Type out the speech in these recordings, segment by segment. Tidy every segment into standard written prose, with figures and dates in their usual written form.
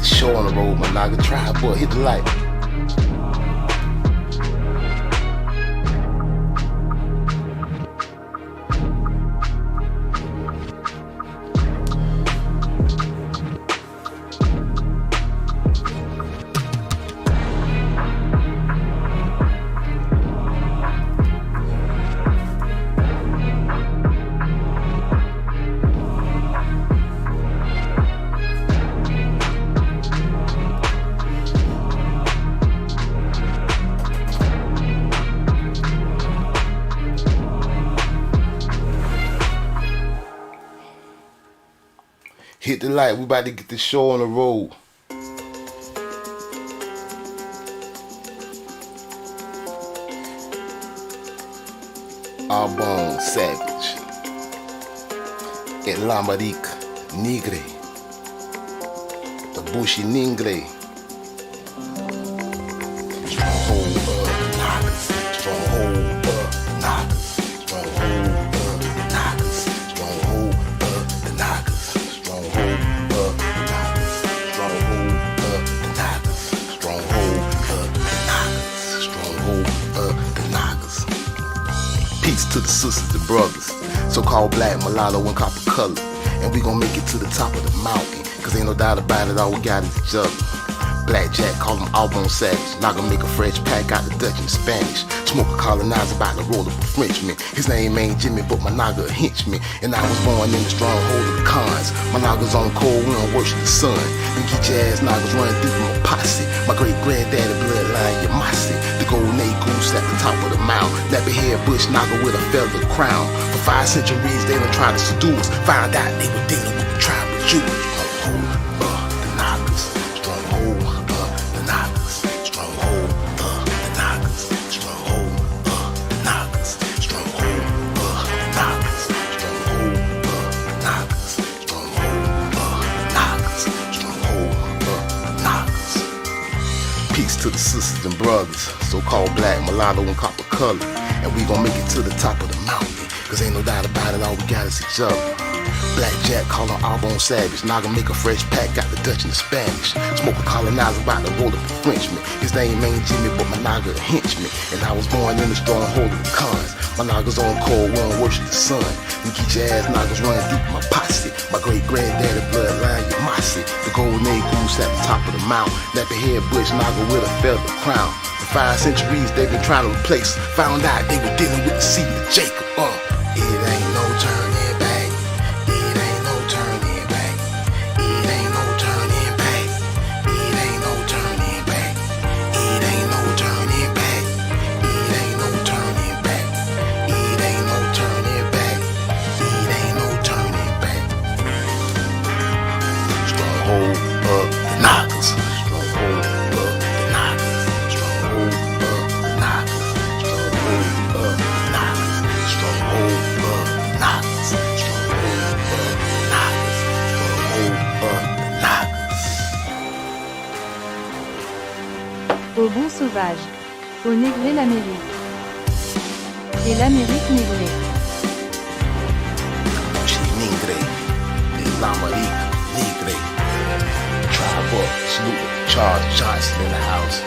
the show on the road, my nigga. Try, boy, hit the light. Hit the light, we about to get the show on the road. Arbonne Savage, El Amérique Negre, the Bushy Ningre. Stronghold Nagas, stronghold Nagas, stronghold Nagas, stronghold the Nagas, stronghold the Nagas, stronghold the Nagas, stronghold the Nagas, stronghold the Nagas. Peace to the sisters and brothers, so-called black, mulatto, and copper color. And we gon' make it to the top of the mountain, cause ain't no doubt about it, all we got is each other. Blackjack, call him Arbonne Savage. Not gonna make a fresh pack out the Dutch and Spanish. Smoke a colonizer about to roll up a Frenchman. His name ain't Jimmy, but my naga a henchman. And I was born in the stronghold of the cons. My naga's on cold, we don't worship the sun. Them get your ass nagas running deep in my posse. My great granddaddy bloodline, Yamasi. The golden A goose at the top of the mound. Nappy head bush naga with a feather crown. For 5 centuries they done tried to seduce us. Found out they were dealing with the tribal Jews. Peace to the sisters and brothers, so-called black, mulatto, and copper color. And we gon' make it to the top of the mountain, cause ain't no doubt about it, all we got is each other. Blackjack, call him Arbonne Savage. Now I can make a fresh pack, got the Dutch and the Spanish. Smoke a colonizer, about to roll up a Frenchman. His name ain't Jimmy, but my naga a henchman. And I was born in the stronghold of the cons. My naga's on cold, we don't worship the sun. You get your ass nagas running deep in my posse. My great granddaddy bloodline, Yamasi. The golden A goose at the top of the mountain. Nappy head bush naga with a feather crown. For 5 centuries they been trying to replace. Found out they were dealing with the seed of Jacob. It ain't no turning back. It ain't no turning back. It ain't no turning back. It ain't no turning back. It ain't no turning back. It ain't no turning back. It ain't no turning back. It ain't no turning back. Stronghold of the Nagas. Stronghold of the Nagas. Stronghold of the Nagas. Stronghold of the Nagas. Stronghold of the Nagas. Stronghold of the Nagas. Stronghold of the Nagas. Au bon sauvage. Au Négré l'Amérique. Et l'Amérique Négré. She Ningre, El Amérique Negre. Tribe up, salute Charles Johnson in the house.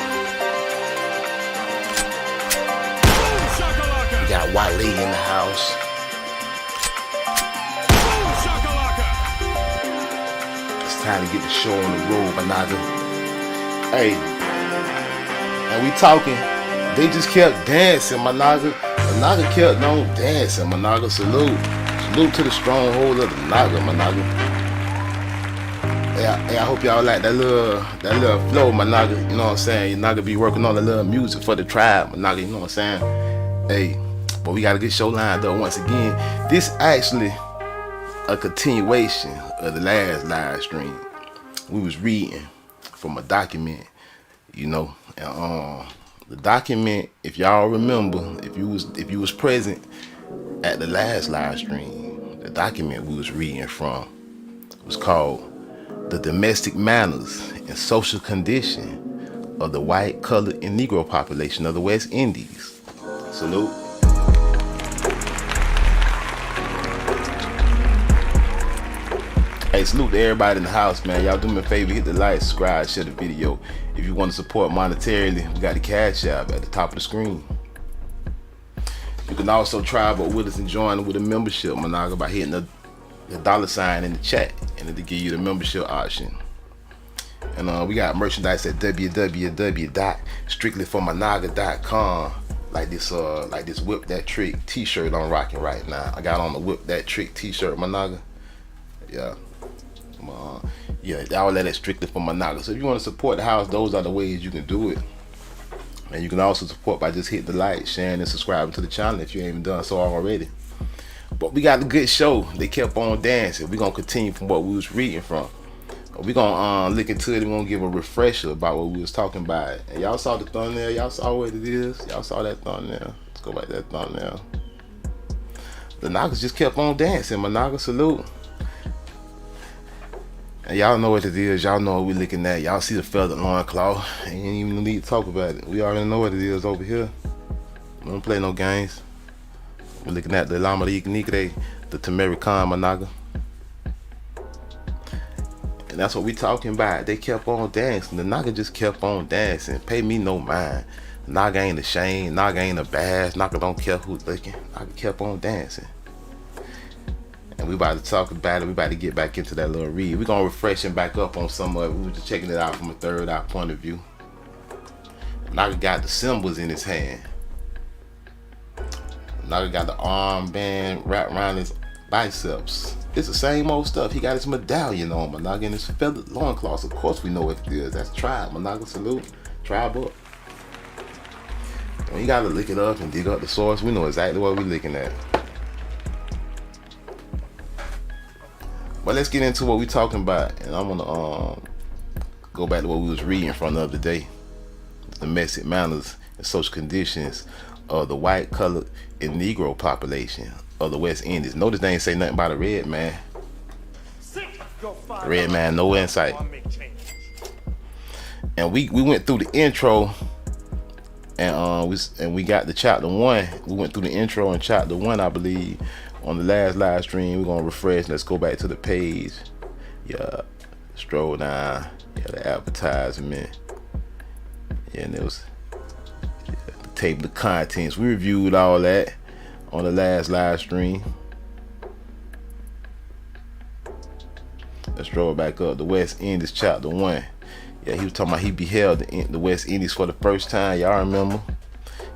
We got White Lady in the house. It's time to get the show on the road, my naga. Hey, and we talking. They just kept dancing, my naga. The naga kept on dancing, my naga. Salute. Salute to the stronghold of the naga, my naga. Hey, I hope y'all like that little flow, my naga. You know what I'm saying? Your naga be working on the little music for the tribe, my naga. You know what I'm saying? Hey, but we got a good show lined up once again. This actually a continuation of the last live stream. We was reading from a document, you know, and the document, if y'all remember, if you was present at the last live stream, the document we was reading from was called "The Domestic Manners and Social Condition of the White, Colored, and Negro Population of the West Indies." Salute. Hey, salute to everybody in the house, man. Y'all do me a favor, hit the like, subscribe, share the video. If you want to support monetarily, we got the Cash App at the top of the screen. You can also travel with us and join with a membership, Managa, by hitting the $ in the chat, and it'll give you the membership option. And we got merchandise at www.strictlyformanaga.com. Like this Whip That Trick t-shirt I'm rocking right now. I got on the Whip That Trick t-shirt, Managa. Yeah. Yeah, all that is strictly for Managa. So if you want to support the house, those are the ways you can do it. And you can also support by just hitting the like, sharing, and subscribing to the channel if you ain't even done so already. But we got a good show. They kept on dancing. We're going to continue from what we was reading from. We're going to look into it and we're going to give a refresher about what we was talking about. And y'all saw the thumbnail. Y'all saw what it is. Y'all saw that thumbnail. Let's go back to that thumbnail. The Nagas just kept on dancing. Managa, salute. And y'all know what it is. Y'all know what we're looking at. Y'all see the feathered loincloth. Ain't even need to talk about it. We already know what it is over here. We don't play no games. We're looking at the Lamarique Nigre, the Tamari Khan Managa. And that's what we talking about. They kept on dancing. The Naga just kept on dancing. Pay me no mind. The Naga ain't ashamed. Naga ain't abashed. Naga don't care who's looking. Naga kept on dancing. And we about to talk about it. We about to get back into that little read. We're going to refresh him back up on some of it. We were just checking it out from a third eye point of view. Naga got the symbols in his hand. Naga got the armband wrapped around his biceps. It's the same old stuff. He got his medallion on, Managa, and his feathered loincloths. Of course we know what it is. That's tribe. Managa, salute. Tribe up. And you gotta look it up and dig up the source. We know exactly what we're looking at. But let's get into what we're talking about. And I'm gonna go back to what we was reading from the other day. Domestic manners and social conditions of the white, colored, and Negro population of the West Indies. Notice they ain't say nothing about a red man. Red man, no insight. And we went through the intro, and we got the chapter 1. We went through the intro and chapter 1, I believe, on the last live stream. We're gonna refresh. Let's go back to the page. Yeah, scroll down. Yeah, the advertisement. Yeah, and it was the table of contents. We reviewed all that on the last live stream. Let's scroll back up. The West Indies, chapter 1. Yeah, he was talking about he beheld the West Indies for the first time. Y'all remember?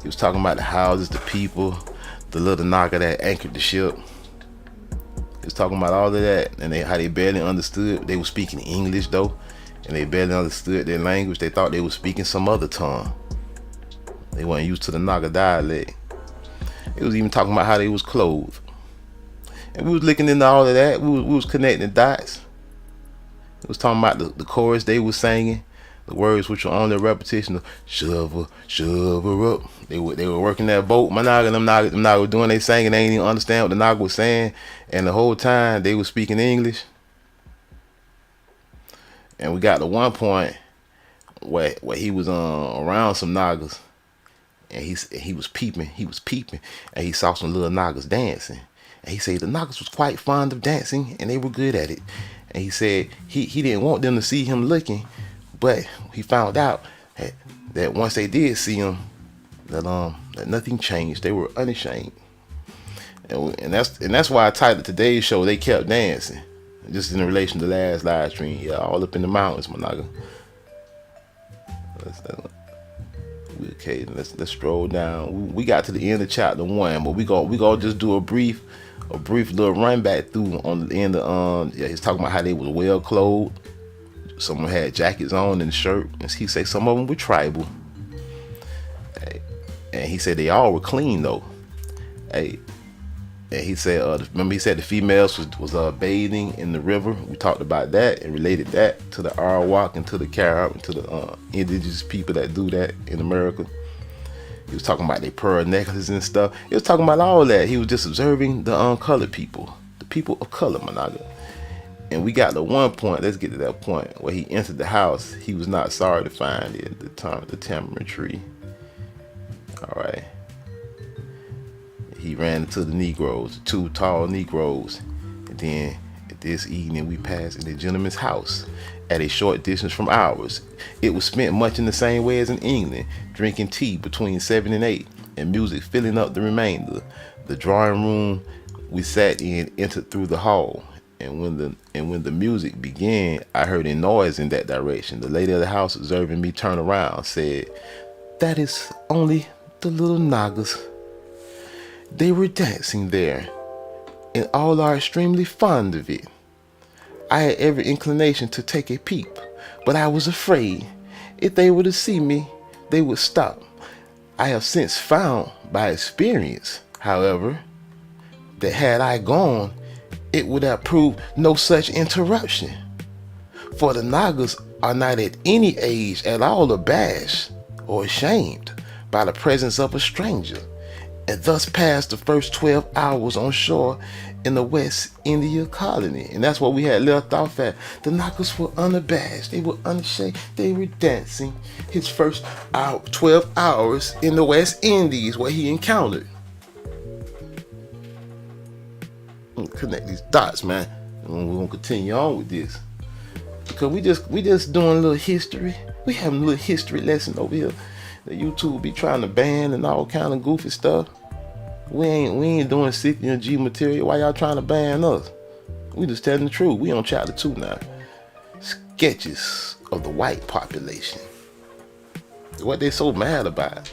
He was talking about the houses, the people, the little Naga that anchored the ship. He was talking about all of that, and how they barely understood. They were speaking English though, and they barely understood their language. They thought they were speaking some other tongue. They weren't used to the Naga dialect. It was even talking about how they was clothed. And we was looking into all of that. We was connecting the dots. It was talking about the chorus they was singing, the words which were only a repetition of shove her up. They were working that boat. Managa, them Naga were doing they singing. They ain't even understand what the Naga was saying. And the whole time they was speaking English. And we got to one point where he was around some Nagas. And he was peeping, and he saw some little Nagas dancing. And he said the Nagas was quite fond of dancing, and they were good at it. And he said he didn't want them to see him looking, but he found out that once they did see him, that nothing changed. They were unashamed. And that's why I titled today's show "They Kept Dancing," just in relation to the last live stream. Yeah, all up in the mountains, Managa. Okay, let's stroll down. We got to the end of chapter 1, but we gonna just do a brief little run back through on the end of yeah, he's talking about how they was well clothed. Some had jackets on and shirt, and he said some of them were tribal. Hey, and he said they all were clean though. Hey, and he said remember he said the females was bathing in the river. We talked about that and related that to the Arawak and to the Carib and to the indigenous people that do that in America. He was talking about their pearl necklaces and stuff. He was talking about all that. He was just observing the colored people, the people of color, Managa. And we got to one point. Let's get to that point where he entered the house. He was not sorry to find the tamarind tree. All right. He ran into the Negroes, the 2 tall Negroes, and then This evening we passed in a gentleman's house at a short distance from ours. It was spent much in the same way as in England, drinking tea between 7 and 8, and music filling up the remainder. The drawing room we sat in entered through the hall, and when the music began, I heard a noise in that direction. The lady of the house, observing me turn around, said, "That is only the little Nagas. They were dancing there, and all are extremely fond of it." I had every inclination to take a peep, but I was afraid. If they were to see me, they would stop. I have since found by experience, however, that had I gone, it would have proved no such interruption. For the Nagas are not at any age at all abashed or ashamed by the presence of a stranger, and thus passed the first 12 hours on shore in the West India colony. And that's what we had left off at. The Nagas were unabashed, they were unashamed, they were dancing his first 12 hours in the West Indies where he encountered. Connect these dots, man. And we're gonna continue on with this. Because we just doing a little history. We having a little history lesson over here. The YouTube be trying to ban and all kind of goofy stuff. We ain't doing Scythian G material. Why y'all trying to ban us? We just telling the truth. We on chapter 2 now. Sketches of the white population. What they so mad about?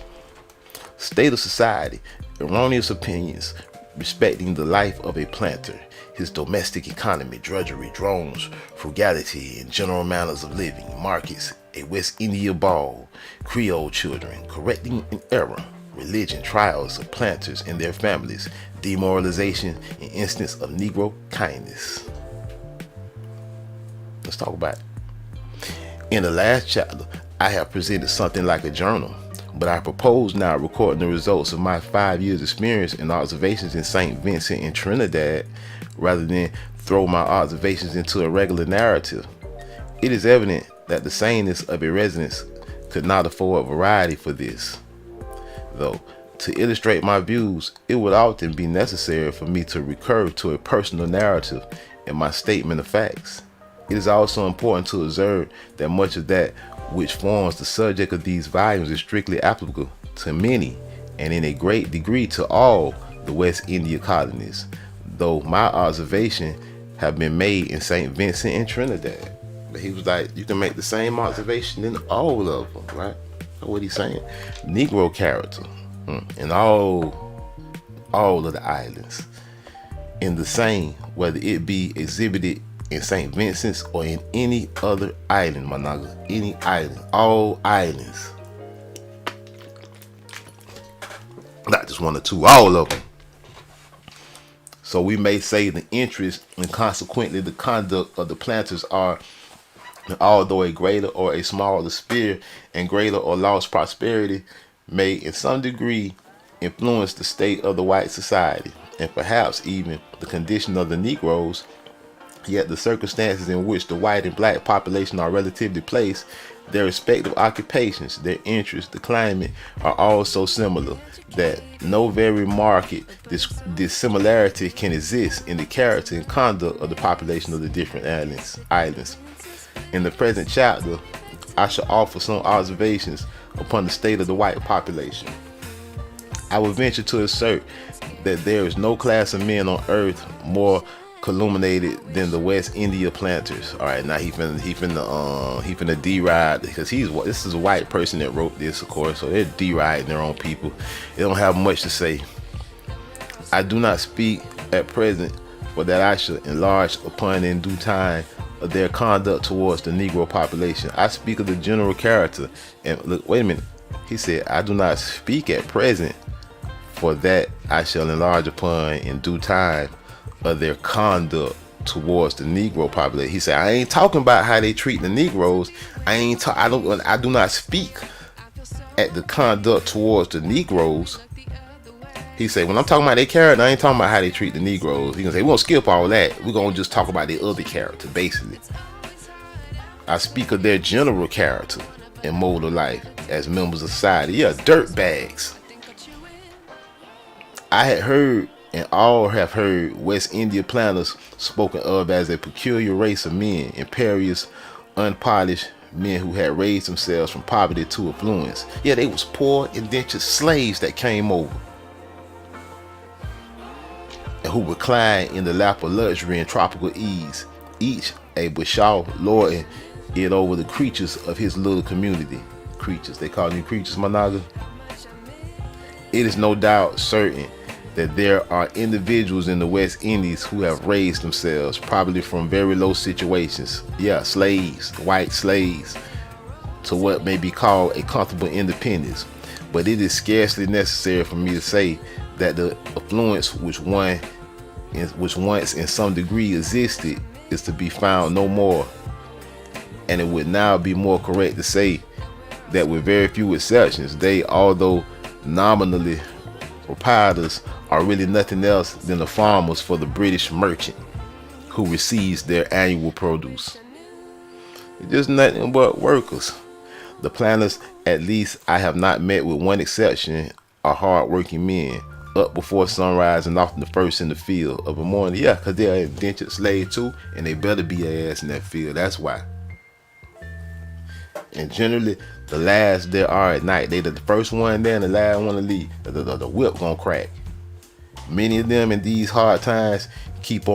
State of society. Erroneous opinions respecting the life of a planter, his domestic economy, drudgery, drones, frugality, and general manners of living, markets, a West India ball, Creole children, correcting an error, religion, trials of planters and their families, demoralization, and instance of Negro kindness. Let's talk about it. In the last chapter, I have presented something like a journal, but I propose now recording the results of my 5 years experience and observations in St. Vincent and Trinidad rather than throw my observations into a regular narrative. It is evident that the sameness of a residence could not afford variety for this. Though, to illustrate my views, it would often be necessary for me to recur to a personal narrative in my statement of facts. It is also important to observe that much of that which forms the subject of these volumes is strictly applicable to many, and in a great degree to all, the West India colonies, though my observation have been made in St. Vincent and Trinidad. But he was like, you can make the same observation in all of them, right? That's what he's saying. Negro character in all of the islands, in the same, whether it be exhibited in St. Vincent's or in any other island, my nigga. Any island, all islands. Not just one or two, all of them. So we may say the interest and consequently the conduct of the planters are, although a greater or a smaller sphere and greater or lost prosperity, may in some degree influence the state of the white society and perhaps even the condition of the Negroes. Yet the circumstances in which the white and black population are relatively placed, their respective occupations, their interests, the climate are all so similar that no very marked dissimilarity can exist in the character and conduct of the population of the different islands. In the present chapter, I shall offer some observations upon the state of the white population. I will venture to assert that there is no class of men on earth more culminated than the West India planters. All right, now he finna deride, because this is a white person that wrote this, of course, so they're deriding their own people. They don't have much to say. I do not speak at present, but that I shall enlarge upon in due time of their conduct towards the Negro population. I speak of the general character. And look, wait a minute. He said, I do not speak at present, for that I shall enlarge upon in due time of their conduct towards the Negro population. He said, I ain't talking about how they treat the Negroes. I do not speak at the conduct towards the Negroes. He said, when I'm talking about their character, I ain't talking about how they treat the Negroes. He gonna say, we won't skip all that. We're gonna just talk about their other character, basically. I speak of their general character and mode of life as members of society. Yeah, dirt bags. I had heard and all have heard West India planters spoken of as a peculiar race of men, imperious, unpolished men who had raised themselves from poverty to affluence. Yeah, they was poor, indentured slaves that came over and who reclined in the lap of luxury and tropical ease, each a bashaw lording it over the creatures of his little community. Creatures, they call them creatures, Managa. It is no doubt certain that there are individuals in the West Indies who have raised themselves, probably from very low situations. Yeah, slaves, white slaves, to what may be called a comfortable independence. But it is scarcely necessary for me to say that the affluence which once in some degree existed is to be found no more. And it would now be more correct to say that with very few exceptions, they, although nominally proprietors, are really nothing else than the farmers for the British merchant who receives their annual produce. It's just nothing but workers. The planters, at least I have not met with one exception, are hard-working men, up before sunrise and often the first in the field of a morning. Yeah, because they're indentured slave too, and they better be their ass in that field. That's why. And generally, the last there are at night. They the first one there and the last one to leave. The whip gonna crack. Many of them in these hard times keep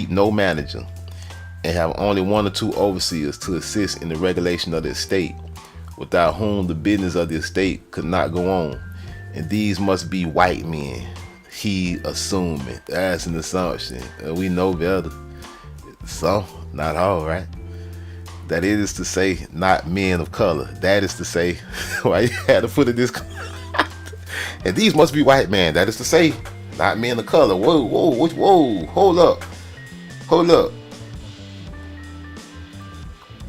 no manager and have only one or two overseers to assist in the regulation of the estate, without whom the business of the estate could not go on. And these must be white men. He assuming. That's an assumption. We know better. Some, not all, right? That is to say, not men of color. That is to say, why you had to put it this. And these must be white men. That is to say, not men of color. Whoa, hold up.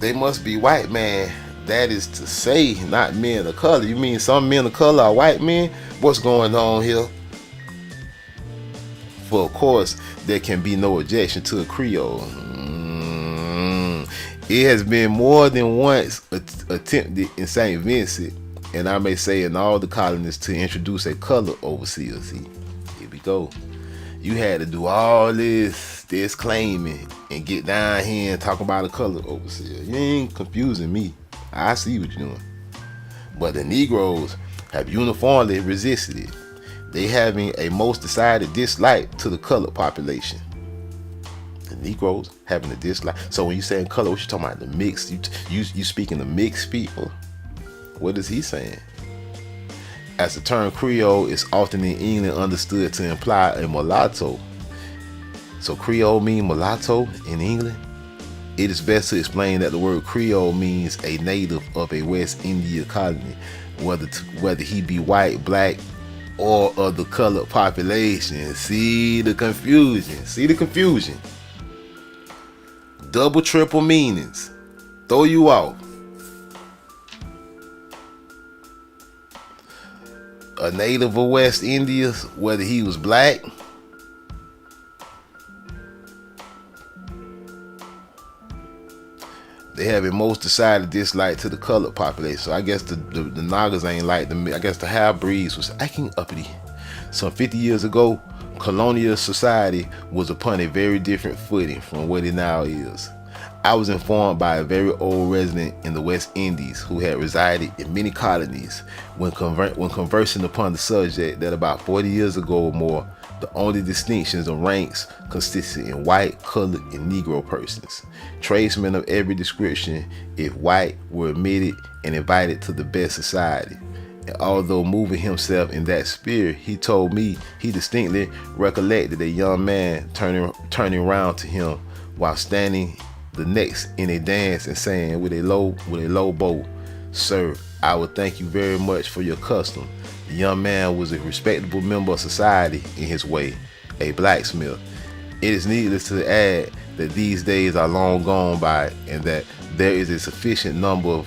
They must be white man. That is to say, not men of color. You mean some men of color are white men? What's going on here? For of course, there can be no objection to a Creole. It has been more than once attempted in St. Vincent, and I may say in all the colonies, to introduce a color overseer. See, here we go. You had to do all this claiming and get down here and talk about a color overseer. You ain't confusing me. I see what you're doing. But the Negroes have uniformly resisted it. They having a most decided dislike to the colored population. The Negroes having a dislike. So when you saying color, what you talking about? The mixed? You speaking to mixed people? What is he saying? As the term Creole is often in England understood to imply a mulatto. So Creole mean mulatto in England? It is best to explain that the word Creole means a native of a West India colony, whether he be white, black, or of the colored population. See the confusion. Double, triple meanings. Throw you off. A native of West India, whether he was black, they have a most decided dislike to the colored population. So I guess the Nagas ain't like them. I guess the half-breeds was acting uppity. Some 50 years ago, colonial society was upon a very different footing from what it now is. I was informed by a very old resident in the West Indies who had resided in many colonies when conversing upon the subject that about 40 years ago or more, the only distinctions of ranks consisted in white, colored, and Negro persons. Tradesmen of every description, if white, were admitted and invited to the best society. And although moving himself in that spirit, he told me he distinctly recollected a young man turning round to him while standing the next in a dance and saying with a low bow, "Sir, I would thank you very much for your custom." The young man was a respectable member of society in his way, a blacksmith. It is needless to add that these days are long gone by and that there is a sufficient number of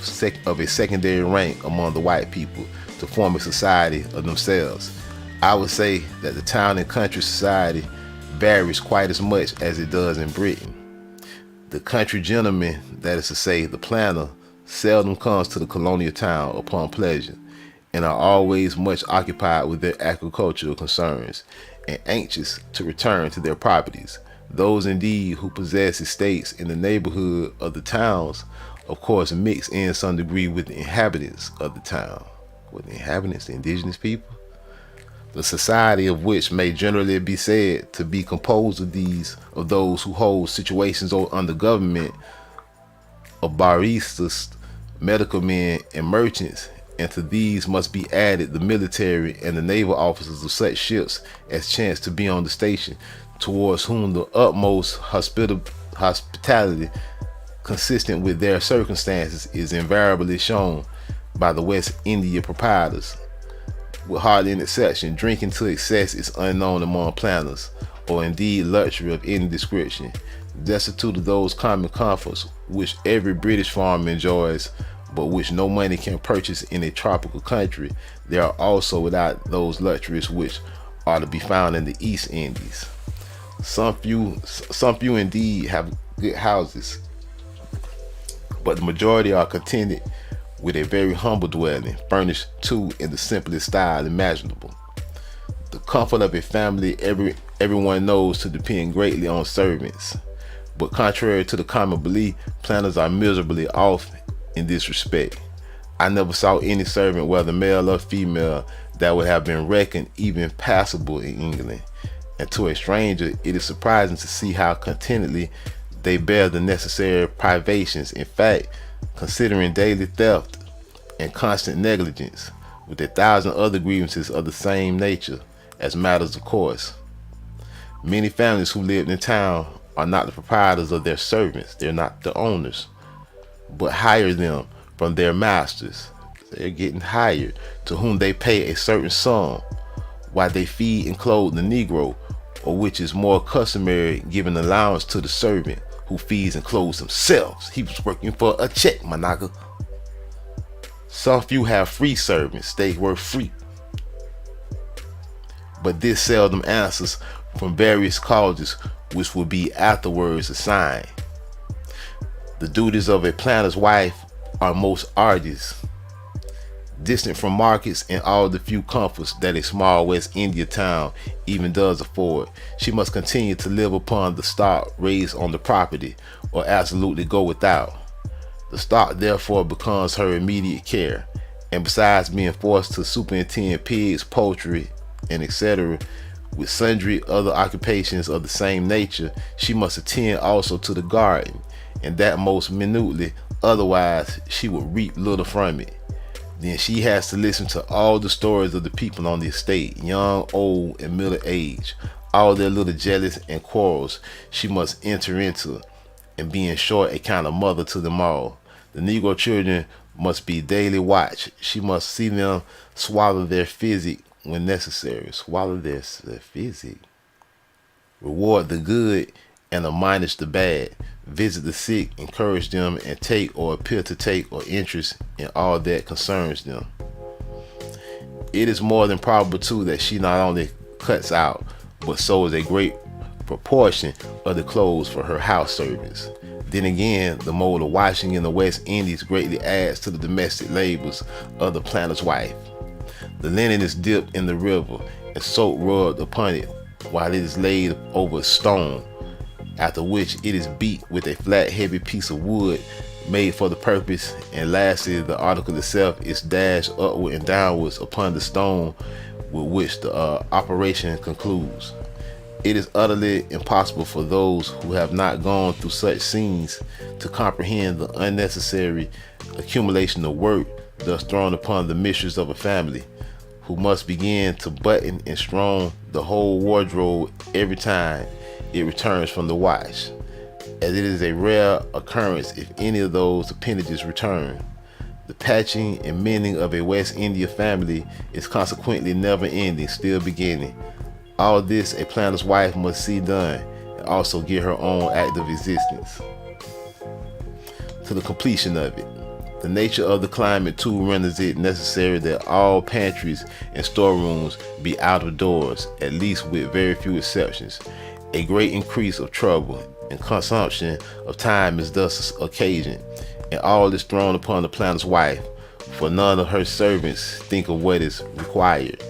a secondary rank among the white people to form a society of themselves. I would say that the town and country society varies quite as much as it does in Britain. The country gentleman, that is to say the planter, seldom comes to the colonial town upon pleasure and are always much occupied with their agricultural concerns. and anxious to return to their properties. Those indeed who possess estates in the neighborhood of the towns, of course, mix in some degree with the inhabitants of the town. With the inhabitants, the indigenous people? The society of which may generally be said to be composed of those who hold situations under government, of baristas, medical men, and merchants, and to these must be added the military and the naval officers of such ships as chance to be on the station, towards whom the utmost hospitality consistent with their circumstances is invariably shown by the West India proprietors. With hardly an exception, drinking to excess is unknown among planters, or indeed luxury of any description. Destitute of those common comforts which every British farmer enjoys, but which no money can purchase in a tropical country, they are also without those luxuries which are to be found in the East Indies. Some few indeed have good houses, but the majority are contented with a very humble dwelling, furnished too in the simplest style imaginable. The comfort of a family everyone knows to depend greatly on servants, but contrary to the common belief, planters are miserably off in this respect. I never saw any servant, whether male or female, that would have been reckoned even passable in England, and to a stranger it is surprising to see how contentedly they bear the necessary privations. In fact, considering daily theft and constant negligence, with 1,000 other grievances of the same nature, as matters of course. Many families who lived in town are not the proprietors of their servants, they're not the owners, but hire them from their masters. They're getting hired, to whom they pay a certain sum, while they feed and clothe the Negro, or which is more customary, giving allowance to the servant who feeds and clothes himself. He was working for a check, my nigga. Some few have free servants, they were free. But this seldom answers from various causes which will be afterwards assigned. The duties of a planter's wife are most arduous. Distant from markets and all the few comforts that a small West India town even does afford, she must continue to live upon the stock raised on the property, or absolutely go without. The stock therefore becomes her immediate care, and besides being forced to superintend pigs, poultry, and etc., with sundry other occupations of the same nature, she must attend also to the garden, and that most minutely, otherwise she would reap little from it. Then she has to listen to all the stories of the people on the estate, young, old, and middle age, all their little jealous and quarrels she must enter into, and be in short a kind of mother to them all. The Negro children must be daily watched. She must see them swallow their physic when necessary. Swallow their physic. Reward the good and admonish the bad. Visit the sick, encourage them, and take or appear to take or interest in all that concerns them. It is more than probable too that she not only cuts out but sews a great proportion of the clothes for her house servants. Then again, the mode of washing in the West Indies greatly adds to the domestic labors of the planter's wife. The linen is dipped in the river and soap rubbed upon it while it is laid over a stone, after which it is beat with a flat heavy piece of wood made for the purpose, and lastly the article itself is dashed upward and downwards upon the stone with which the operation concludes. It is utterly impossible for those who have not gone through such scenes to comprehend the unnecessary accumulation of work thus thrown upon the mistress of a family, who must begin to button and strong the whole wardrobe every time it returns from the wash, as it is a rare occurrence if any of those appendages return. The patching and mending of a West India family is consequently never ending, still beginning. All this a planter's wife must see done, and also get her own active existence to the completion of it. The nature of the climate too renders it necessary that all pantries and storerooms be out of doors, at least with very few exceptions. A great increase of trouble and consumption of time is thus occasioned, and all is thrown upon the planter's wife, for none of her servants think of what is required,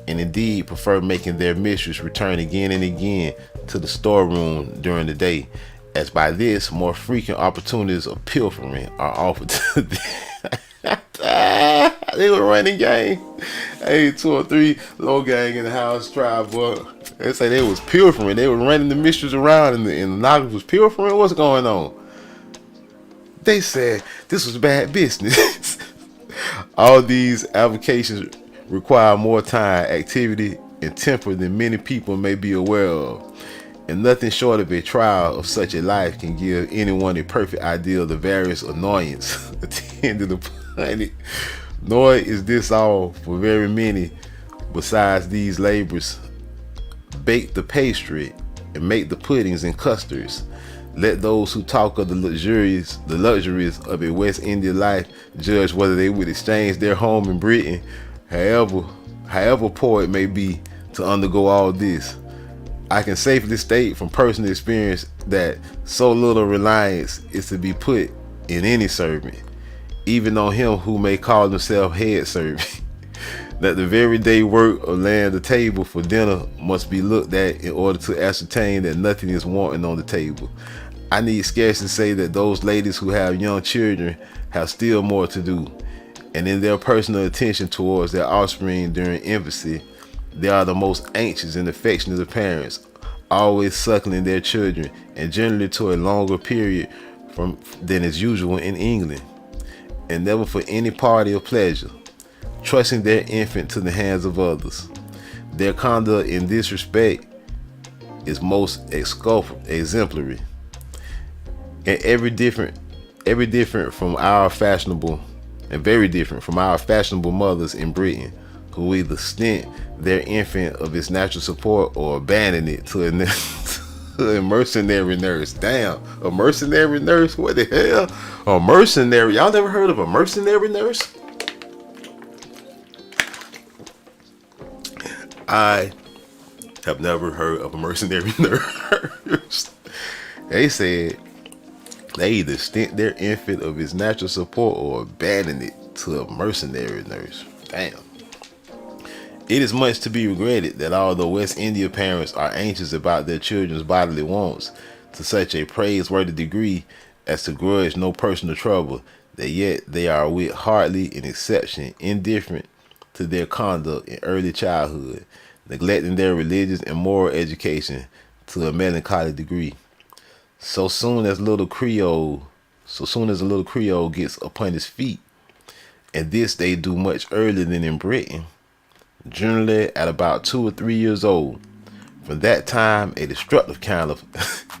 and indeed prefer making their mistress return again and again to the storeroom during the day, as by this more frequent opportunities of pilfering are offered to them. They were running gang. Hey, 2 or 3 low gang in the house tribe, boy. They say they was pilfering. They were running the mistress around, and the knockers was pilfering. What's going on? They said this was bad business. All these avocations require more time, activity, and temper than many people may be aware of. And nothing short of a trial of such a life can give anyone a perfect idea of the various annoyance attending upon it. Nor is this all, for very many besides these labors bake the pastry and make the puddings and custards. Let those who talk of the luxuries of a West Indian life judge whether they would exchange their home in Britain, however poor it may be, to undergo all this. I can safely state from personal experience that so little reliance is to be put in any servant, even on him who may call himself head servant, that the very day work of laying the table for dinner must be looked at in order to ascertain that nothing is wanting on the table. I need scarcely say that those ladies who have young children have still more to do, and in their personal attention towards their offspring during infancy, they are the most anxious and affectionate of parents, always suckling their children, and generally to a longer period than is usual in England, and never for any party of pleasure, trusting their infant to the hands of others. Their conduct in this respect is most exemplary, and very different from our fashionable mothers in Britain, who either stint their infant of its natural support or abandon it to a mercenary nurse. Damn, a mercenary nurse? What the hell? A mercenary? Y'all never heard of a mercenary nurse? I have never heard of a mercenary nurse. They said they either stint their infant of its natural support or abandon it to a mercenary nurse. Damn. It is much to be regretted that although West India parents are anxious about their children's bodily wants to such a praiseworthy degree as to grudge no personal trouble, that yet they are with hardly an exception indifferent to their conduct in early childhood, neglecting their religious and moral education to a melancholy degree. So soon as a little Creole gets upon his feet, and this they do much earlier than in Britain, generally at about 2 or 3 years old. From that time, a destructive kind of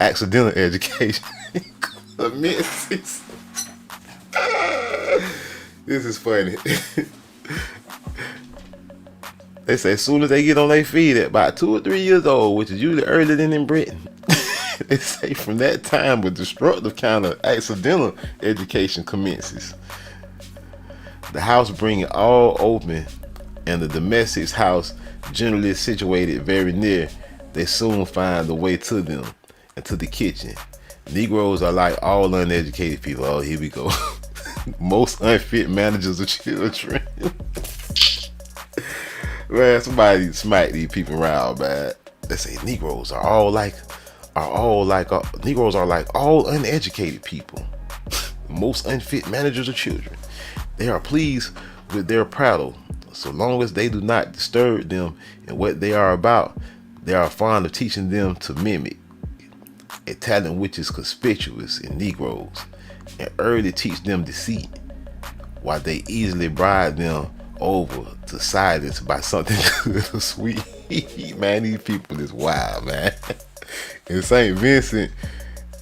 accidental education commences. This is funny. They say as soon as they get on their feet at about 2 or 3 years old, which is usually earlier than in Britain, they say from that time a destructive kind of accidental education commences. The house bringing all open, and the domestic's house generally situated very near, they soon find the way to them and to the kitchen. Negroes are like all uneducated people. Oh, here we go. Most unfit managers of children. Man, somebody smack these people around, man. They say Negroes are like all uneducated people. Most unfit managers of children. They are pleased with their prattle, so long as they do not disturb them in what they are about. They are fond of teaching them to mimic, a talent which is conspicuous in Negroes, and early teach them deceit, while they easily bribe them over to silence by something little sweet. Man, these people is wild, man. In St. Vincent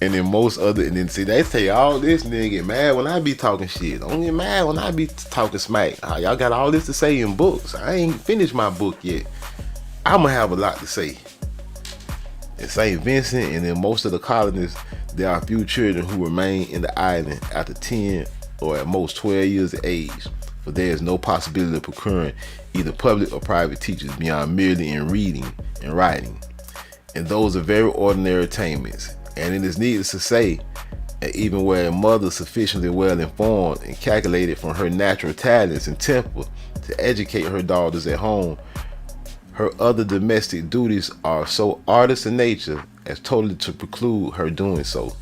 and in most other, and then see, they say all this, nigga, get mad when I be talking shit. Don't get mad when I be talking smack. Y'all got all this to say in books. I ain't finished my book yet. I'm gonna have a lot to say. In St. Vincent and in most of the colonies, there are few children who remain in the island after 10 or at most 12 years of age, for there is no possibility of procuring either public or private teachers beyond merely in reading and writing, and those are very ordinary attainments. And it is needless to say that even where a mother sufficiently well informed and calculated from her natural talents and temper to educate her daughters at home, Her other domestic duties are so arduous in nature as totally to preclude her doing so.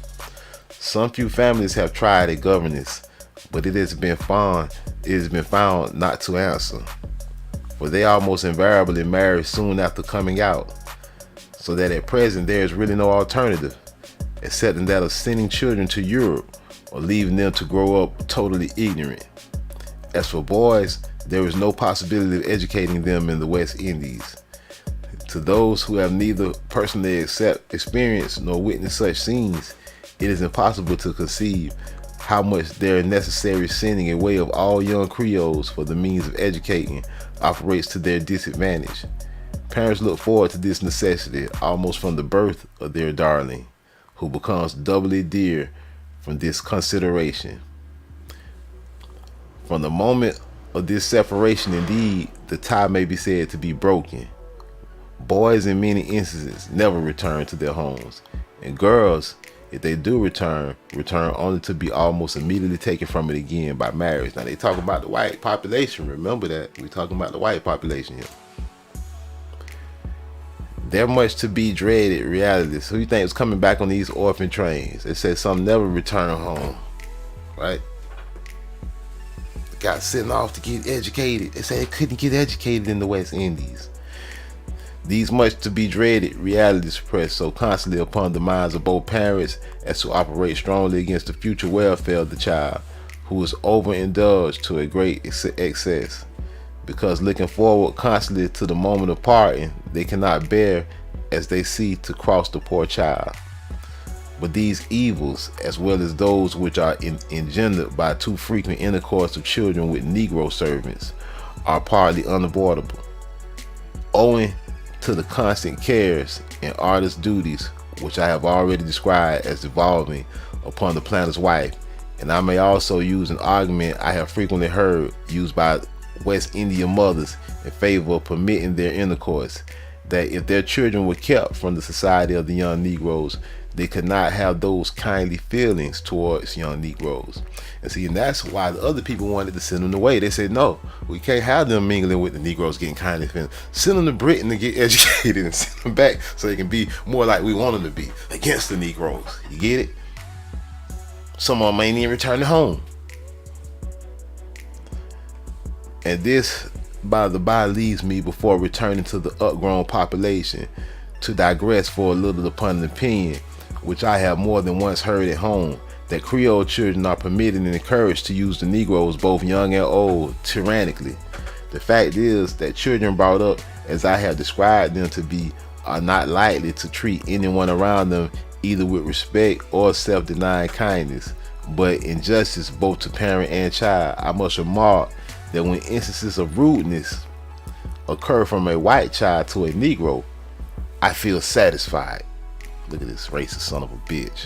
Some few families have tried a governess, but it has been found not to answer, for they almost invariably marry soon after coming out, so that at present there is really no alternative, except that of sending children to Europe or leaving them to grow up totally ignorant. As for boys, there is no possibility of educating them in the West Indies. To those who have neither personally experienced nor witnessed such scenes, it is impossible to conceive how much there is necessary sending away of all young Creoles for the means of educating operates to their disadvantage. Parents look forward to this necessity almost from the birth of their darling, who becomes doubly dear from this consideration. From the moment of this separation, indeed, the tie may be said to be broken. Boys in many instances never return to their homes, and girls, if they do return only to be almost immediately taken from it again by marriage. Now they talk about the white population, remember that, we're talking about the white population here. They're much to be dreaded realities. Who you think is coming back on these orphan trains? They said some never return home, right? Got sent off to get educated. They said they couldn't get educated in the West Indies. These much to be dreaded realities press so constantly upon the minds of both parents as to operate strongly against the future welfare of the child, who is overindulged to a great excess. Because looking forward constantly to the moment of parting, they cannot bear as they see to cross the poor child. But these evils, as well as those which are engendered by too frequent intercourse of children with Negro servants, are partly unavoidable, owing to the constant cares and arduous duties which I have already described as devolving upon the planter's wife. And I may also use an argument I have frequently heard used by West India mothers in favor of permitting their intercourse, that if their children were kept from the society of the young Negroes, they could not have those kindly feelings towards young Negroes. And see, and that's why the other people wanted to send them away. They said, no, we can't have them mingling with the Negroes getting kindly feelings. Send them to Britain to get educated and send them back so they can be more like we want them to be, against the Negroes. You get it? Some of them ain't even returning home. And this, by the by, leaves me, before returning to the upgrown population, to digress for a little upon an opinion which I have more than once heard at home, that Creole children are permitted and encouraged to use the Negroes, both young and old, tyrannically. The fact is that children brought up as I have described them to be are not likely to treat anyone around them either with respect or self-denying kindness, but injustice both to parent and child. I must remark that when instances of rudeness occur from a white child to a Negro, I feel satisfied. Look at this racist son of a bitch.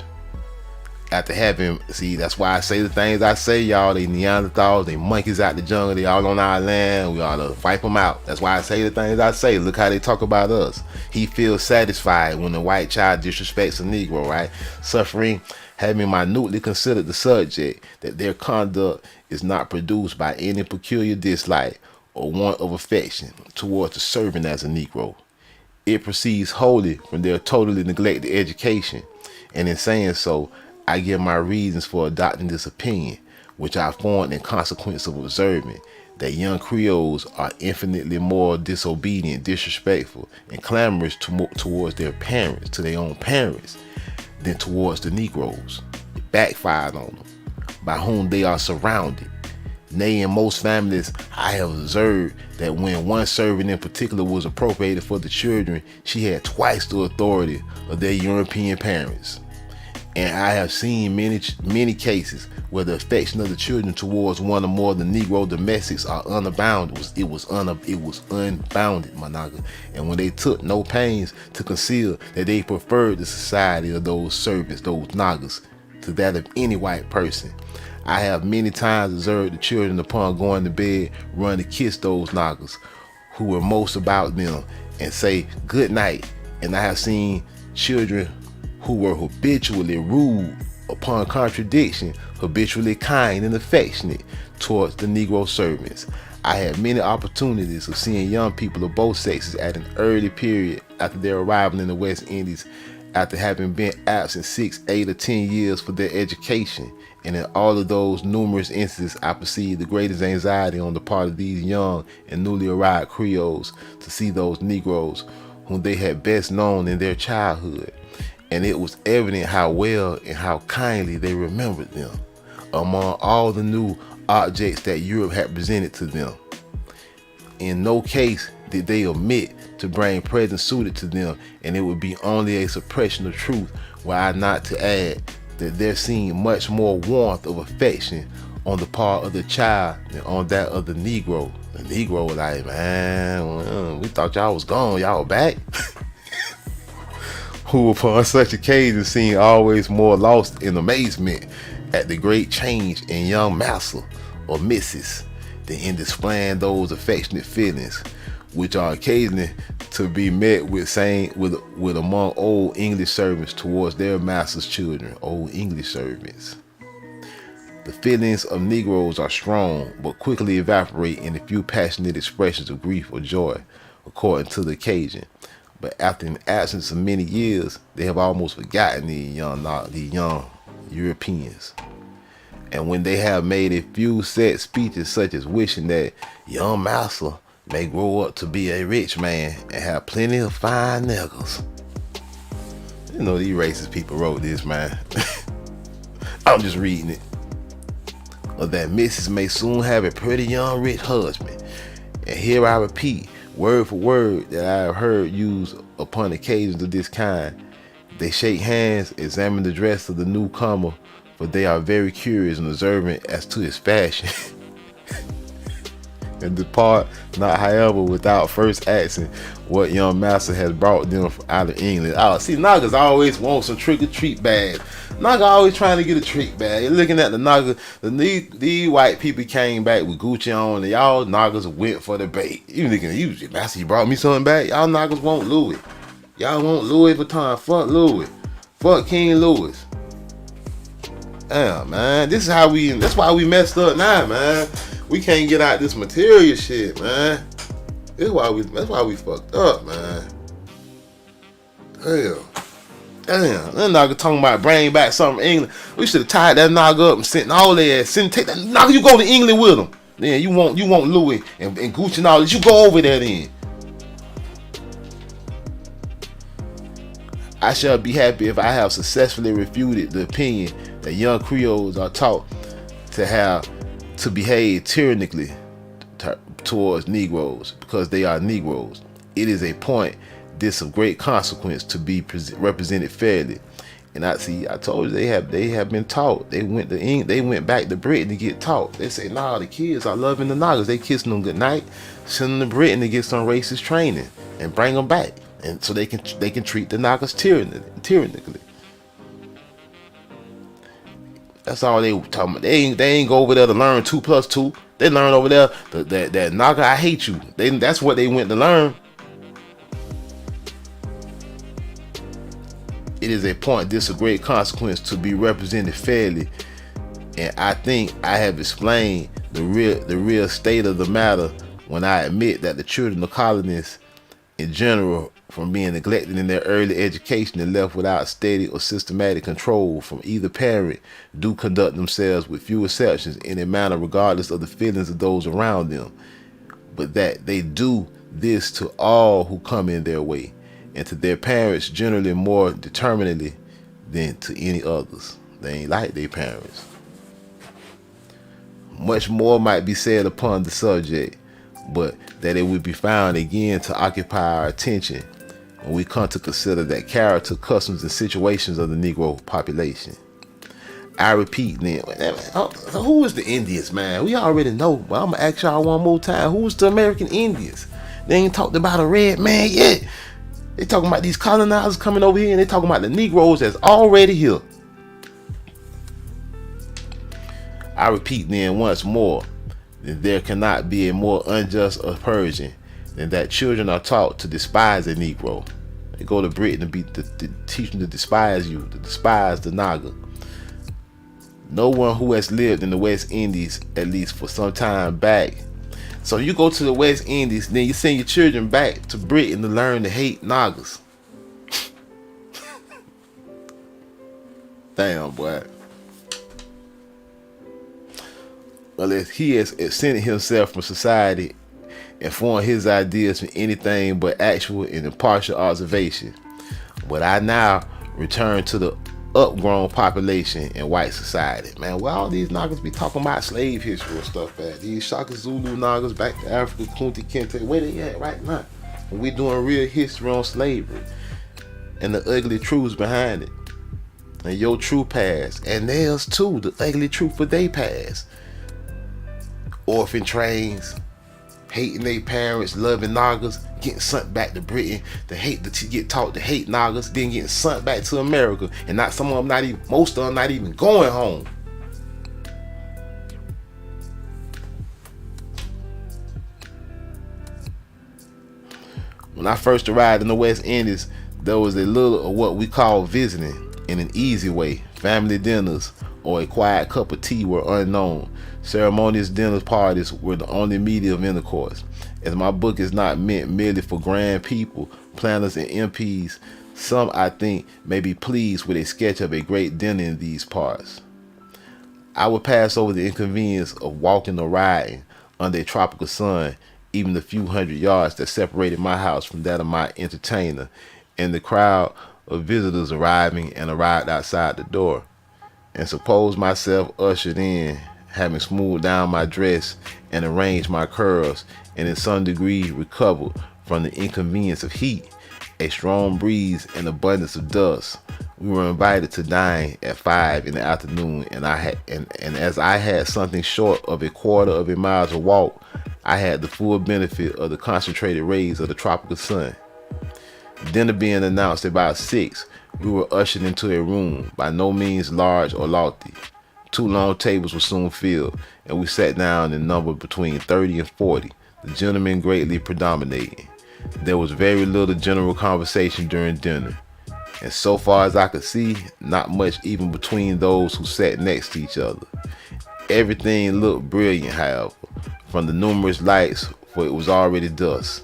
After having, see, that's why I say the things I say, y'all. They Neanderthals, they monkeys out the jungle, they all on our land. We ought to wipe them out. That's why I say the things I say. Look how they talk about us. He feels satisfied when a white child disrespects a Negro, right? Suffering, having minutely considered the subject, that their conduct is not produced by any peculiar dislike or want of affection towards the servant as a Negro. It proceeds wholly from their totally neglected education, and in saying so, I give my reasons for adopting this opinion, which I formed in consequence of observing that young Creoles are infinitely more disobedient, disrespectful, and clamorous towards their parents, to their own parents, than towards the Negroes. It backfired on them, by whom they are surrounded. Nay, in most families, I have observed that when one servant in particular was appropriated for the children, she had twice the authority of their European parents. And I have seen many cases where the affection of the children towards one or more of the Negro domestics are unbounded. It was unbounded, my nigga. And when they took no pains to conceal that they preferred the society of those servants, those nagas, to that of any white person. I have many times observed the children, upon going to bed, run to kiss those nagas who were most about them and say good night. And I have seen children who were habitually rude, upon contradiction, habitually kind and affectionate towards the Negro servants. I had many opportunities of seeing young people of both sexes at an early period after their arrival in the West Indies, after having been absent 6, 8, or 10 years for their education. And in all of those numerous instances, I perceived the greatest anxiety on the part of these young and newly arrived Creoles to see those Negroes whom they had best known in their childhood. And it was evident how well and how kindly they remembered them among all the new objects that Europe had presented to them. In no case did they omit to bring presents suited to them, and it would be only a suppression of truth were I not to add that there seemed much more warmth of affection on the part of the child than on that of the Negro. The Negro was like, man, we thought y'all was gone, y'all back? Who upon such occasions seemed always more lost in amazement at the great change in young Master or Mrs. than in displaying those affectionate feelings, which are occasionally to be met with among old English servants towards their master's children. Old English servants. The feelings of Negroes are strong, but quickly evaporate in a few passionate expressions of grief or joy, according to the occasion. But after an absence of many years, they have almost forgotten these young Europeans. And when they have made a few set speeches, such as wishing that young Master may grow up to be a rich man and have plenty of fine niggas. You know, these racist people wrote this, man. I'm just reading it. Or that Mrs. may soon have a pretty young rich husband. And here I repeat, word for word, that I have heard used upon occasions of this kind. They shake hands, examine the dress of the newcomer, for they are very curious and observant as to his fashion. And depart not, however, without first asking what young Master has brought them out of England. Oh, see, Nagas always want some trick or treat bag. Naga always trying to get a trick bag. You're looking at the Naga. These white people came back with Gucci on, and y'all Nagas went for the bait. You looking at you, Master, you brought me something back. Y'all Nagas want Louis. Y'all want Louis Vuitton. Fuck Louis. Fuck King Louis. Damn, man. This is how that's why we messed up now, man. We can't get out this material shit, man. That's why we fucked up, man. Damn. That nigga talking about bringing back something from England. We should have tied that nigga up and sent all their ass. Take that nigga, you go to England with him. Then you want Louis and Gucci and all this. You go over there then. I shall be happy if I have successfully refuted the opinion that young Creoles are taught to behave tyrannically towards Negroes because they are Negroes. It is a point this of great consequence to be represented fairly. And I told you they have been taught. They went back to Britain to get taught. They say, nah, the kids are loving the Nagas. They kissing them goodnight, send them to Britain to get some racist training and bring them back, and so they can treat the Nagas tyrannically. That's all they talking about. They ain't go over there to learn 2 + 2. They learn over there that Naga, I hate you. That's what they went to learn. It is a point this of great consequence to be represented fairly, and I think I have explained the real state of the matter when I admit that the children of colonists in general, from being neglected in their early education and left without steady or systematic control from either parent, do conduct themselves with few exceptions in a manner regardless of the feelings of those around them, but that they do this to all who come in their way, and to their parents generally more determinedly than to any others. They ain't like their parents. Much more might be said upon the subject, but that it would be found again to occupy our attention when we come to consider that character, customs, and situations of the Negro population. I repeat then, who is the Indians, man? We already know, but I'm gonna ask y'all one more time. Who's the American Indians? They ain't talked about a red man yet. They talking about these colonizers coming over here, and they talking about the Negroes that's already here. I repeat then once more that there cannot be a more unjust aspersion than that children are taught to despise a Negro. They go to Britain to teach them to despise you, to despise the Naga. No one who has lived in the West Indies, at least for some time back, So you go to the West Indies, then you send your children back to Britain to learn to hate Nagas. Damn, boy. Unless he has extended himself from society and formed his ideas from anything but actual and impartial observation. But I now return to the upgrown population in white society. Man, why all these Nagas be talking about slave history and stuff at? These Shaka Zulu Nagas back to Africa, Kunti Kinte, where they at right now? And we doing real history on slavery and the ugly truths behind it. And your true past. And theirs too, the ugly truth of their past. Orphan trains, hating their parents, loving Nagas, getting sent back to Britain to get taught to hate Nagas, then getting sent back to America, and not some of them not even, most of them not even going home. When I first arrived in the West Indies, there was a little of what we call visiting in an easy way. Family dinners or a quiet cup of tea were unknown. Ceremonious dinner parties were the only media of intercourse. As my book is not meant merely for grand people, planners, and MPs, some, I think, may be pleased with a sketch of a great dinner in these parts. I would pass over the inconvenience of walking or riding under a tropical sun, even the few hundred yards that separated my house from that of my entertainer, and the crowd of visitors arriving outside the door, and suppose myself ushered in, having smoothed down my dress and arranged my curls, and in some degree recovered from the inconvenience of heat, a strong breeze, and abundance of dust. We were invited to dine at 5 in the afternoon, and as I had something short of a quarter of a mile to walk, I had the full benefit of the concentrated rays of the tropical sun. Dinner being announced about 6, we were ushered into a room by no means large or lofty. 2 long tables were soon filled, and we sat down in number between 30 and 40, the gentlemen greatly predominating. There was very little general conversation during dinner, and so far as I could see, not much even between those who sat next to each other. Everything looked brilliant, however, from the numerous lights, for it was already dusk,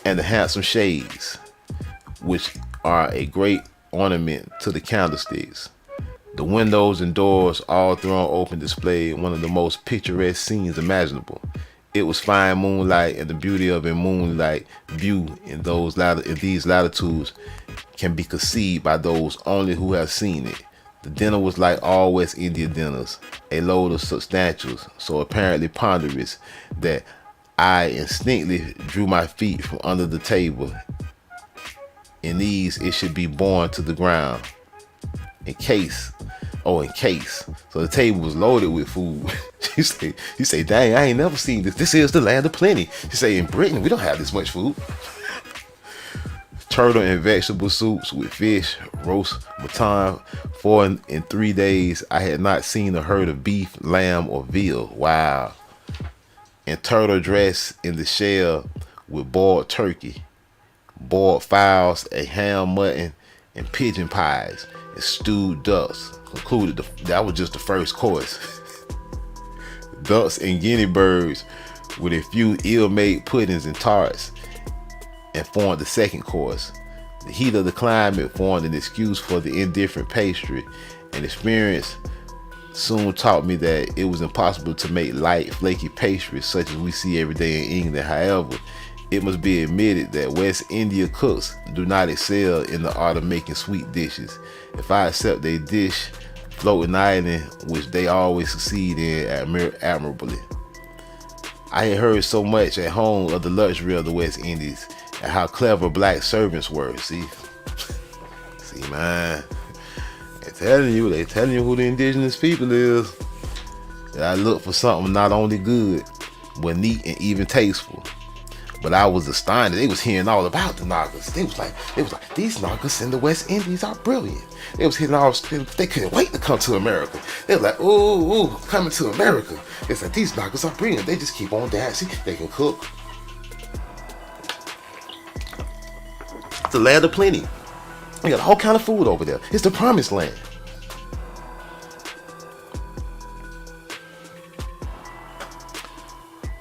and the handsome shades, which are a great ornament to the candlesticks. The windows and doors all thrown open displayed one of the most picturesque scenes imaginable. It was fine moonlight, and the beauty of a moonlight view in these latitudes can be conceived by those only who have seen it. The dinner was like all West India dinners, a load of substantials so apparently ponderous that I instinctively drew my feet from under the table. In these, it should be borne to the ground. In case. So the table was loaded with food. You say, dang, I ain't never seen this. This is the land of plenty. You say, in Britain, we don't have this much food. Turtle and vegetable soups with fish, roast mutton. 4 and 3 days, I had not seen a herd of beef, lamb, or veal. Wow. And turtle dressed in the shell with boiled turkey, boiled fowls, a ham, mutton, and pigeon pies, and stewed ducks. Concluded that was just the first course. Ducks and guinea birds with a few ill-made puddings and tarts, and formed the second course. The heat of the climate formed an excuse for the indifferent pastry, and experience soon taught me that it was impossible to make light, flaky pastries such as we see every day in England. However, it must be admitted that West India cooks do not excel in the art of making sweet dishes. If I accept a dish floating island, which they always succeed in admirably. I had heard so much at home of the luxury of the West Indies and how clever black servants were. See, man, they telling you who the indigenous people is. That I look for something not only good, but neat and even tasteful. But I was astonished. They was hearing all about the Nagas. They was like, these Nagas in the West Indies are brilliant. They was hearing all. They couldn't wait to come to America. They were like, ooh, coming to America. It's like, these Nagas are brilliant. They just keep on dancing. They can cook. It's the land of plenty. They got all kind of food over there. It's the promised land.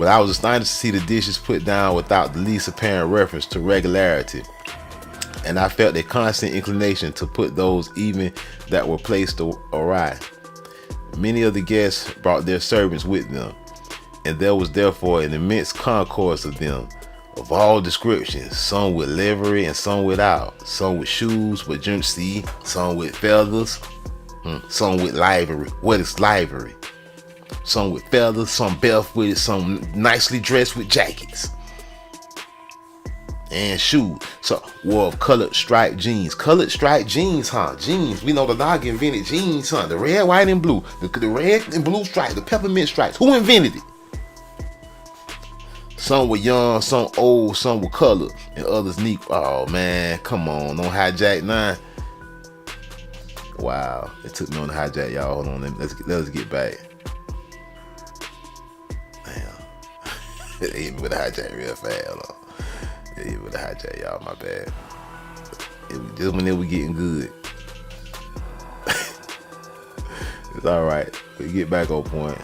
but I was astonished to see the dishes put down without the least apparent reference to regularity, and I felt a constant inclination to put those even that were placed awry. Many of the guests brought their servants with them, and there was therefore an immense concourse of them, of all descriptions, some with livery and some without, some with shoes, but you see, some with feathers, some with livery. What is livery? Some with feathers, some barefooted, some nicely dressed with jackets and shoes. So wore of colored striped jeans. Colored striped jeans, huh? Jeans. We know the dog invented jeans, huh? The red, white, and blue. The red and blue stripes, the peppermint stripes. Who invented it? Some were young, some old, some were colored, and others neat. Oh man, come on, don't hijack 9. Wow, it took me on the hijack, y'all. Hold on, let's get back. Damn, it hit me with a hijack real fast. Hold on. It hit me with a hijack, y'all. My bad. Just when it was getting good. It's all right. We get back on point.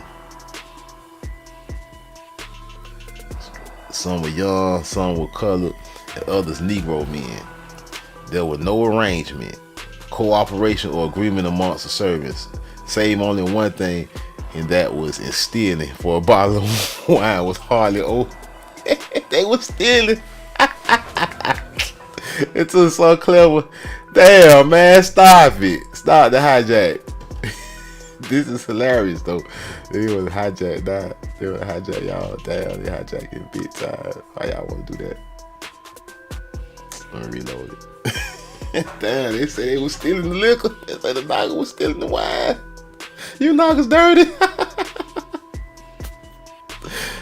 Some were young, some were colored, and others Negro men. There was no arrangement, cooperation, or agreement amongst the servants, save only one thing, and that was in stealing. For a bottle of wine was hardly open. They were stealing. It was so clever. Damn, man, stop it. Stop the hijack. This is hilarious though. They was hijacked that. They was hijack y'all. Damn, they hijacking big time. Why y'all want to do that? Let me reload it. Damn, they say they was stealing the liquor. They say the nigga was stealing the wine. You niggas dirty.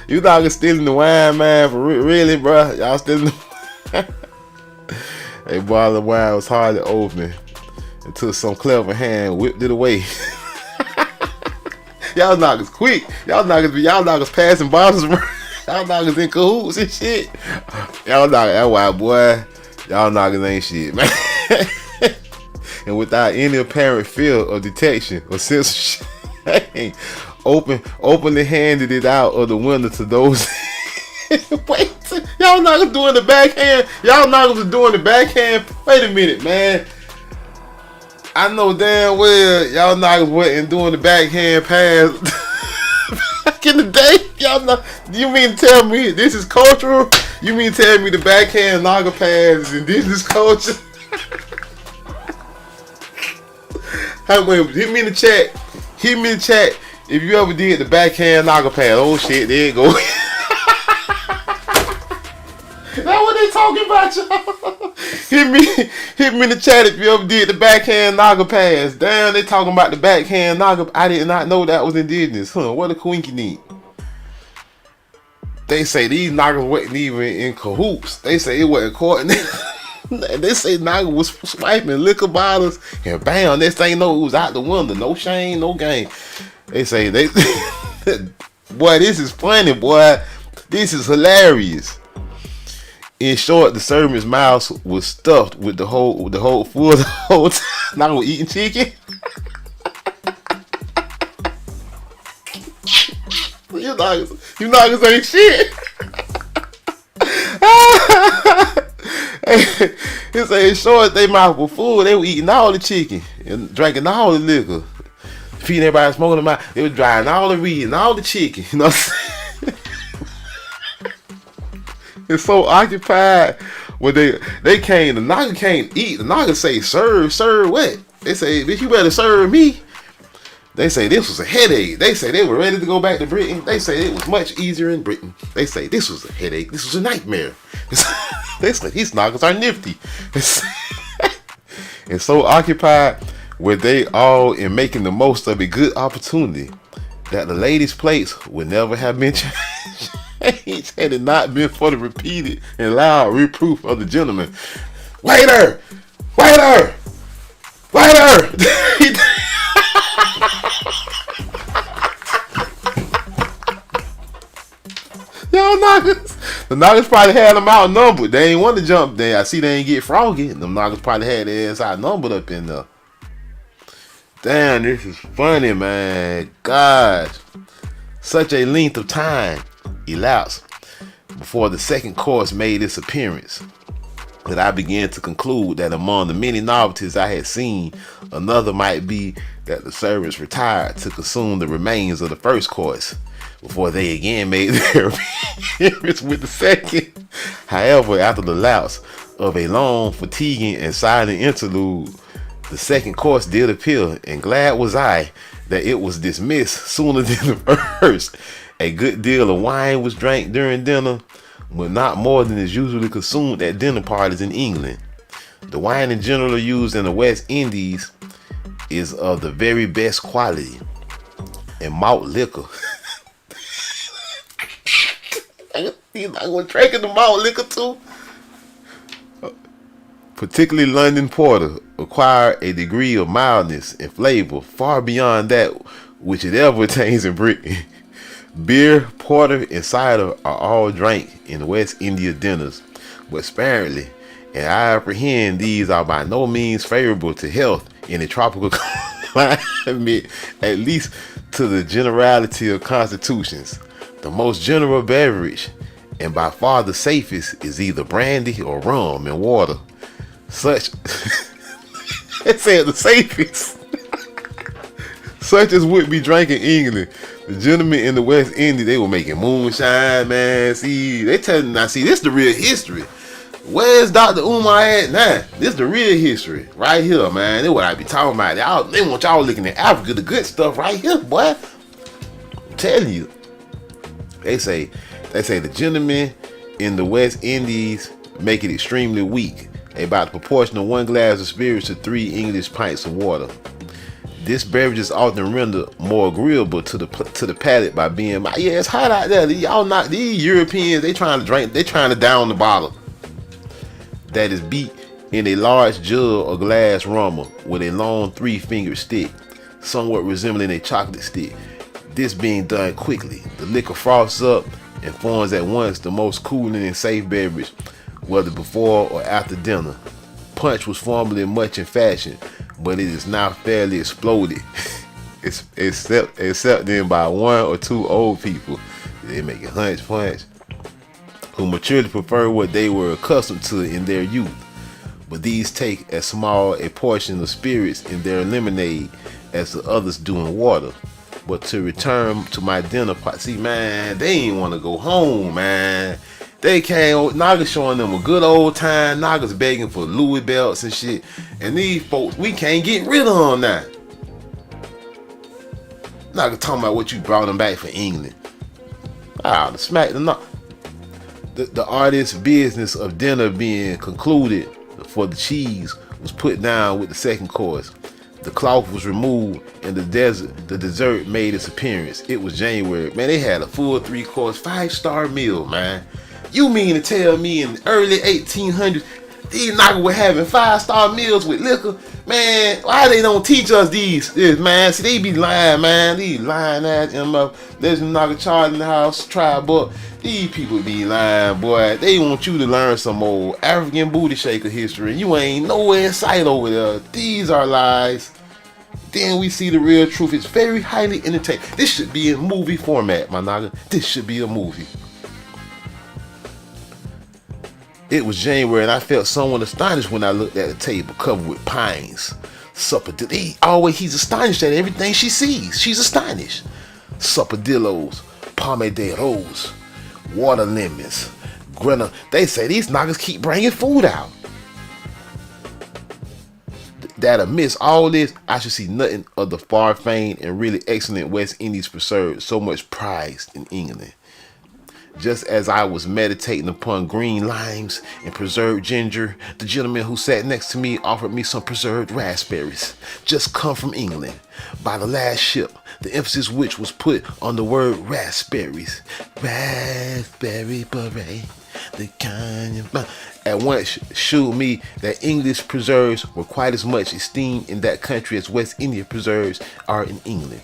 You niggas stealing the wine, man. For really, bro. Y'all stealing the wine. A bottle of wine was hardly open until some clever hand whipped it away. Y'all niggas quick. Y'all niggas passing bottles around. Y'all niggas in cahoots and shit. Y'all niggas, that white boy. Y'all niggas ain't shit, man. And without any apparent fear of detection or censorship, openly handed it out of the window to those. Wait, y'all niggas doing the backhand. Y'all niggas was doing the backhand. Wait a minute, man. I know damn well y'all niggas wasn't doing the backhand pass back in the day. Y'all know, you mean to tell me this is cultural? You mean to tell me the backhand naga pass is indigenous culture? Wait, hit me in the chat. Hit me in the chat if you ever did the backhand naga pass. Oh shit, there you go. That's what they talking about, y'all. Hit me in the chat if you ever did the backhand naga pass. Damn, they talking about the backhand naga. I did not know that was indigenous. What a coinky neat. They say these nagas wasn't even in cahoots. They say it wasn't coordinated. They say naga was swiping liquor bottles and bam, next thing you know it was out the window. No shame, no game. They say boy, this is funny, boy. This is hilarious. In short, the servant's mouth was stuffed with the whole full the whole time. Now we're eating chicken. You niggas ain't shit. It say in short, they mouth was full. They were eating all the chicken and drinking all the liquor, feeding everybody, smoking them out. They were drying all the weed and all the chicken. You know what I'm saying? It's so occupied when they came. The naga can't eat. The naga say serve what? They say bitch, you better serve me. They say this was a headache. They say they were ready to go back to Britain. They say it was much easier in Britain. They say this was a headache. This was a nightmare. They say these nagas are nifty. And so occupied were they all in making the most of a good opportunity that the ladies' plates would never have been changed. Had it not been for the repeated and loud reproof of the gentleman. Waiter! Waiter! Waiter! Y'all niggas. The niggas probably had them outnumbered. They ain't want to jump there. I see they ain't get froggy. Them niggas probably had their ass outnumbered up in there. Damn, this is funny, man. Gosh. Such a length of time. elapsed before the second course made its appearance that I began to conclude that among the many novelties I had seen, another might be that the servants retired to consume the remains of the first course before they again made their appearance with the second. However, after the lapse of a long, fatiguing, and silent interlude, the second course did appear, and glad was I that it was dismissed sooner than the first. A good deal of wine was drank during dinner, but not more than is usually consumed at dinner parties in England. The wine in general used in the West Indies is of the very best quality, and malt liquor. He's not going to drink the malt liquor too. Particularly London porter acquire a degree of mildness and flavor far beyond that which it ever attains in Britain. Beer, porter, and cider are all drank in West India dinners, but sparingly, and I apprehend these are by no means favorable to health in a tropical climate, at least to the generality of constitutions. The most general beverage, and by far the safest, is either brandy or rum and water. Such, it said the safest, such as would be drank in England. The gentlemen in the West Indies, they were making moonshine, man. See, they telling now. See, this the real history. Where's Dr. Umar at now? This the real history right here, man. This what I be talking about. They want y'all looking at Africa, the good stuff right here, boy. I'm telling you. They say the gentlemen in the West Indies make it extremely weak. About the proportion of 1 glass of spirits to 3 English pints of water. This beverage is often rendered more agreeable to the palate by being, yeah, it's hot out there. Y'all not these Europeans. They trying to drink. They trying to down the bottle. That is beat in a large jug or glass rummer with a long 3-fingered stick, somewhat resembling a chocolate stick. This being done quickly, the liquor froths up and forms at once the most cooling and safe beverage, whether before or after dinner. Punch was formerly much in fashion, but it is now fairly exploded, except then by 1 or 2 old people. They make it hunch punch, who maturely prefer what they were accustomed to in their youth. But these take as small a portion of spirits in their lemonade as the others do in water. But to return to my dinner party, see, man, they ain't want to go home, man. They came, Naga showing them a good old time. Naga's begging for Louis belts and shit. And these folks, we can't get rid of them now. Naga talking about what you brought them back for England. The smack the artist's business of dinner being concluded for the cheese was put down with the second course. The cloth was removed and the dessert made its appearance. It was January. Man, they had a full 3-course, 5-star meal, man. You mean to tell me in the early 1800s, these niggas were having 5-star meals with liquor? Man, why they don't teach us this, man? See, they be lying, man. These lying ass there's Naga Charlie in the house, try, but these people be lying, boy. They want you to learn some old African booty shaker history. You ain't nowhere in sight over there. These are lies. Then we see the real truth. It's very highly entertaining. This should be in movie format, my Naga. This should be a movie. It was January and I felt somewhat astonished when I looked at the table covered with pines. He's astonished at everything she sees. She's astonished. Suppadillos, pomaderos, water lemons, grana. They say these knockers keep bringing food out. That amidst all this, I should see nothing of the far famed and really excellent West Indies preserves so much prized in England. Just as I was meditating upon green limes and preserved ginger, the gentleman who sat next to me offered me some preserved raspberries, just come from England by the last ship, the emphasis which was put on the word raspberries. Raspberry beret, the kind of... At once showed me that English preserves were quite as much esteemed in that country as West India preserves are in England.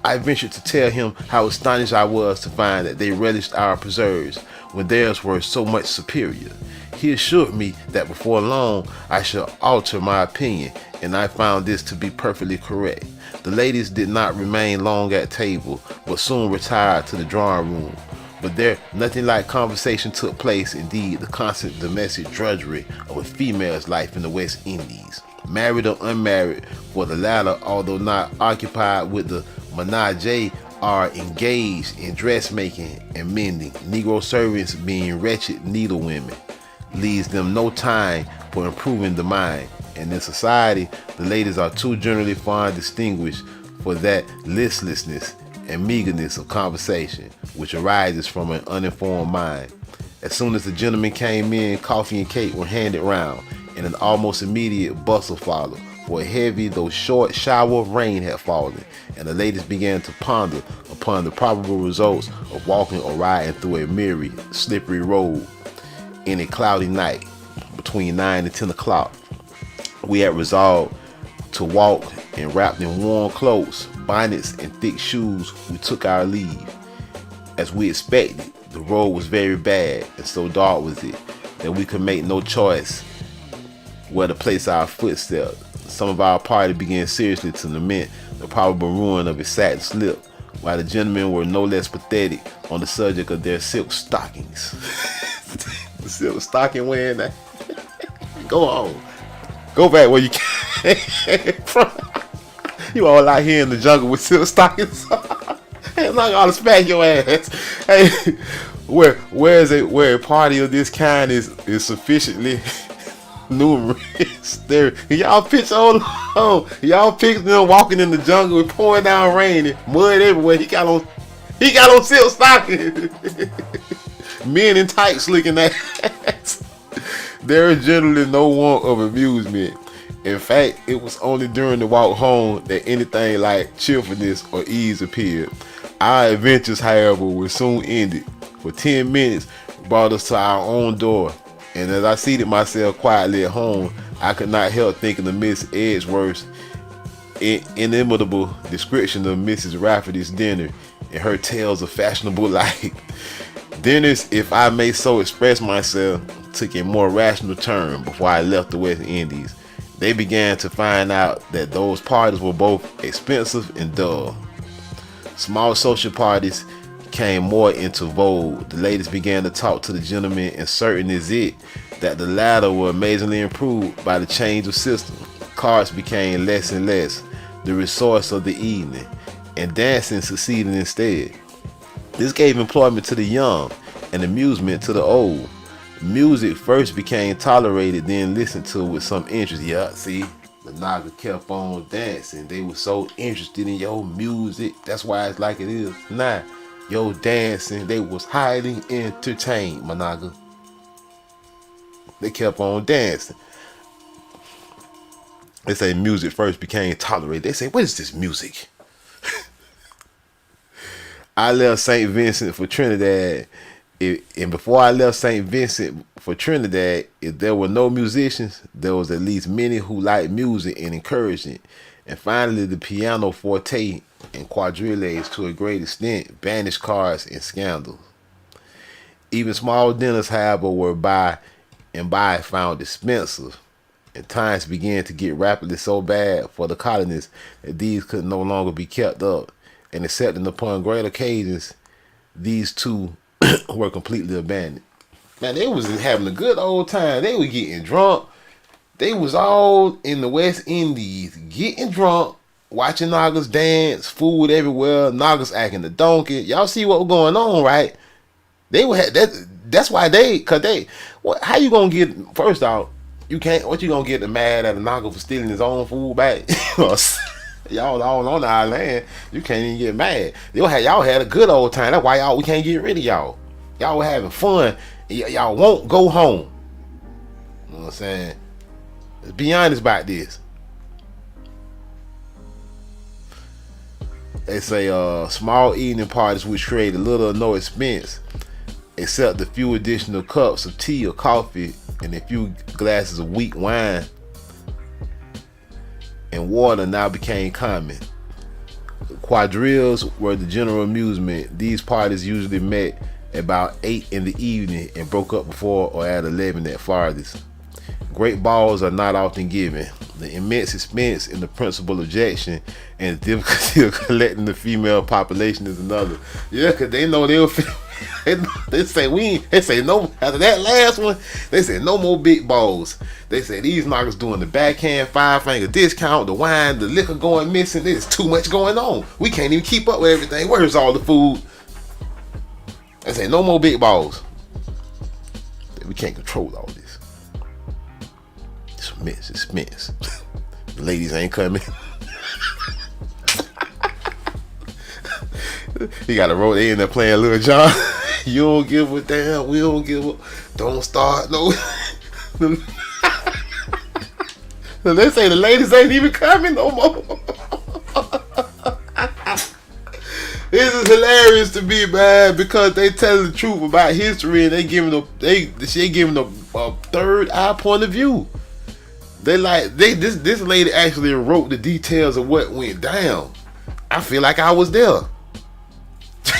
I ventured to tell him how astonished I was to find that they relished our preserves when theirs were so much superior. He assured me that before long I should alter my opinion, and I found this to be perfectly correct. The ladies did not remain long at table, but soon retired to the drawing room, But there, nothing like conversation took place. Indeed, the constant domestic drudgery of a female's life in the West Indies, married or unmarried, for the latter, although not occupied with the menage, are engaged in dressmaking and mending. Negro servants, being wretched needlewomen, leaves them no time for improving the mind. And in society, the ladies are too generally fond distinguished for that listlessness and meagerness of conversation which arises from an uninformed mind. As soon as the gentlemen came in, coffee and cake were handed round, and an almost immediate bustle followed, for a heavy though short shower of rain had fallen, and the ladies began to ponder upon the probable results of walking or riding through a miry, slippery road in a cloudy night. Between 9 and 10 o'clock, we had resolved to walk, and wrapped in warm cloaks, bonnets, and thick shoes, we took our leave. As we expected, the road was very bad, and so dark was it that we could make no choice where to place our footsteps. Some of our party began seriously to lament the probable ruin of a satin slip, while the gentlemen were no less pathetic on the subject of their silk stockings. The silk stocking wearing that. Go on. Go back where you came from. You all out here in the jungle with silk stockings. Hey, I'm not gonna smack your ass. Hey, where a party of this kind is sufficiently numerous. There, y'all picture y'all picture them walking in the jungle with pouring down rain and mud everywhere. He got on silk stockings. Men in tights looking at ass. There is generally no want of amusement. In fact, it was only during the walk home that anything like cheerfulness or ease appeared. Our adventures, however, were soon ended. For 10 minutes brought us to our own door, and as I seated myself quietly at home, I could not help thinking of Miss Edgeworth's inimitable description of Mrs. Rafferty's dinner and her tales of fashionable life. Dinners, if I may so express myself, took a more rational turn before I left the West Indies. They began to find out that those parties were both expensive and dull. Small social parties came more into vogue. The ladies began to talk to the gentlemen, and certain is it that the latter were amazingly improved by the change of system. Cards became less and less the resource of the evening, and dancing succeeded instead. This gave employment to the young and amusement to the old. Music first became tolerated, then listened to with some interest. Yeah, see, the Naga kept on dancing. They were so interested in your music. That's why it's like it is now. Your dancing, they was highly entertained, Managa. They kept on dancing. They say music first became tolerated. They say, what is this music? I left St. Vincent for Trinidad. And before I left St. Vincent for Trinidad, if there were no musicians, there was at least many who liked music and encouraged it. And finally, the pianoforte and quadrilles, to a great extent, banished cards and scandals. Even small dinners, however, were by and by found expensive, and times began to get rapidly so bad for the colonists that these could no longer be kept up, and excepting upon great occasions, these two were completely abandoned. Man, they was having a good old time. They were getting drunk. They was all in the West Indies getting drunk, watching Nagas dance, food everywhere, Nagas acting the donkey. Y'all see what was going on, right? They were that's why how you gonna get, first off, you can't, what you gonna get mad at a Naga for stealing his own food back? Y'all all on our land, you can't even get mad. Y'all had a good old time. That's why we can't get rid of y'all. Y'all were having fun. Y'all won't go home. You know what I'm saying? Let's be honest about this. They say small evening parties which create little or no expense, except the few additional cups of tea or coffee and a few glasses of weak wine and water, now became common. Quadrilles were the general amusement. These parties usually met about 8 in the evening and broke up before or at 11 at farthest. Great balls are not often given. The immense expense and the principal objection and the difficulty of collecting the female population is another. Yeah, because they know they'll They say we ain't, they say no, after that last one, they said no more big balls. They said these knockers doing the backhand 5-finger discount, the wine, the liquor going missing. There's too much going on. We can't even keep up with everything. Where's all the food? They say no more big balls. We can't control all this. It's a mess. It's a mess. The ladies ain't coming. You got to roll. They in there playing Lil Jon. You don't give a damn. We don't give a. Don't start no. They say the ladies ain't even coming no more. This is hilarious to me, man, because they telling the truth about history and they giving a third eye point of view. This lady actually wrote the details of what went down. I feel like I was there.